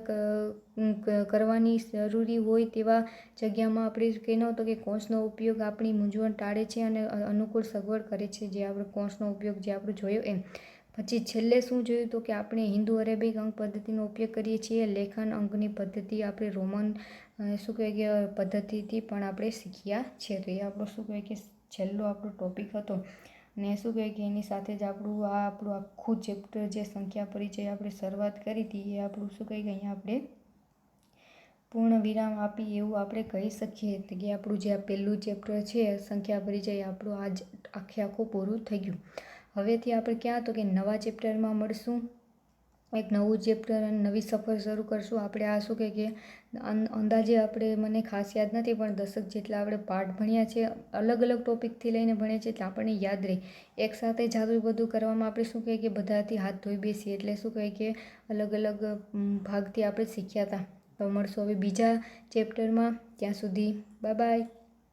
કરવાની જરૂરી હોય તેવા જગ્યામાં આપણે કૌંસનો ઉપયોગ આપણી મૂંઝવણ ટાળે છે અને અનુકૂળ સગવડ કરે છે. જે આપણે કૌંસનો ઉપયોગ જે આપણે જોયો એમ. પછી છેલ્લે શું જોયું તો કે આપણે હિન્દુ અરેબિક અંક પદ્ધતિનો ઉપયોગ કરીએ છીએ. લેખન અંકની પદ્ધતિ આપણે રોમન પદ્ધતિથી પણ આપણે શીખ્યા છે. તો એ આપણો છેલ્લો આપણો ટોપિક હતો. અને એની સાથે જ આપણું આખું ચેપ્ટર જે સંખ્યા પરિચય આપણે શરૂઆત કરી હતી એ આપણું અહીંયા આપણે પૂર્ણ વિરામ આપી એવું આપણે કહી શકીએ કે આપણું જે આ પહેલું ચેપ્ટર છે સંખ્યા પરિચય આપણું આખું પૂરું થઈ ગયું. હવેથી આપણે ક્યાં તો કે નવા ચેપ્ટરમાં મળશું. એક નવું ચેપ્ટર અને નવી સફર શરૂ કરશું. આપણે અંદાજે મને ખાસ યાદ નથી પણ 10 જેટલા આપણે પાઠ ભણ્યા છે. અલગ અલગ ટોપિકથી લઈને ભણ્યા છે એટલે આપણને યાદ રહે. એકસાથે જાદુ બધું કરવામાં આપણે બધાથી હાથ ધોઈ બેસીએ એટલે અલગ અલગ ભાગથી આપણે શીખ્યા હતા. તો મળશું હવે બીજા ચેપ્ટરમાં. ત્યાં સુધી બાય બાય.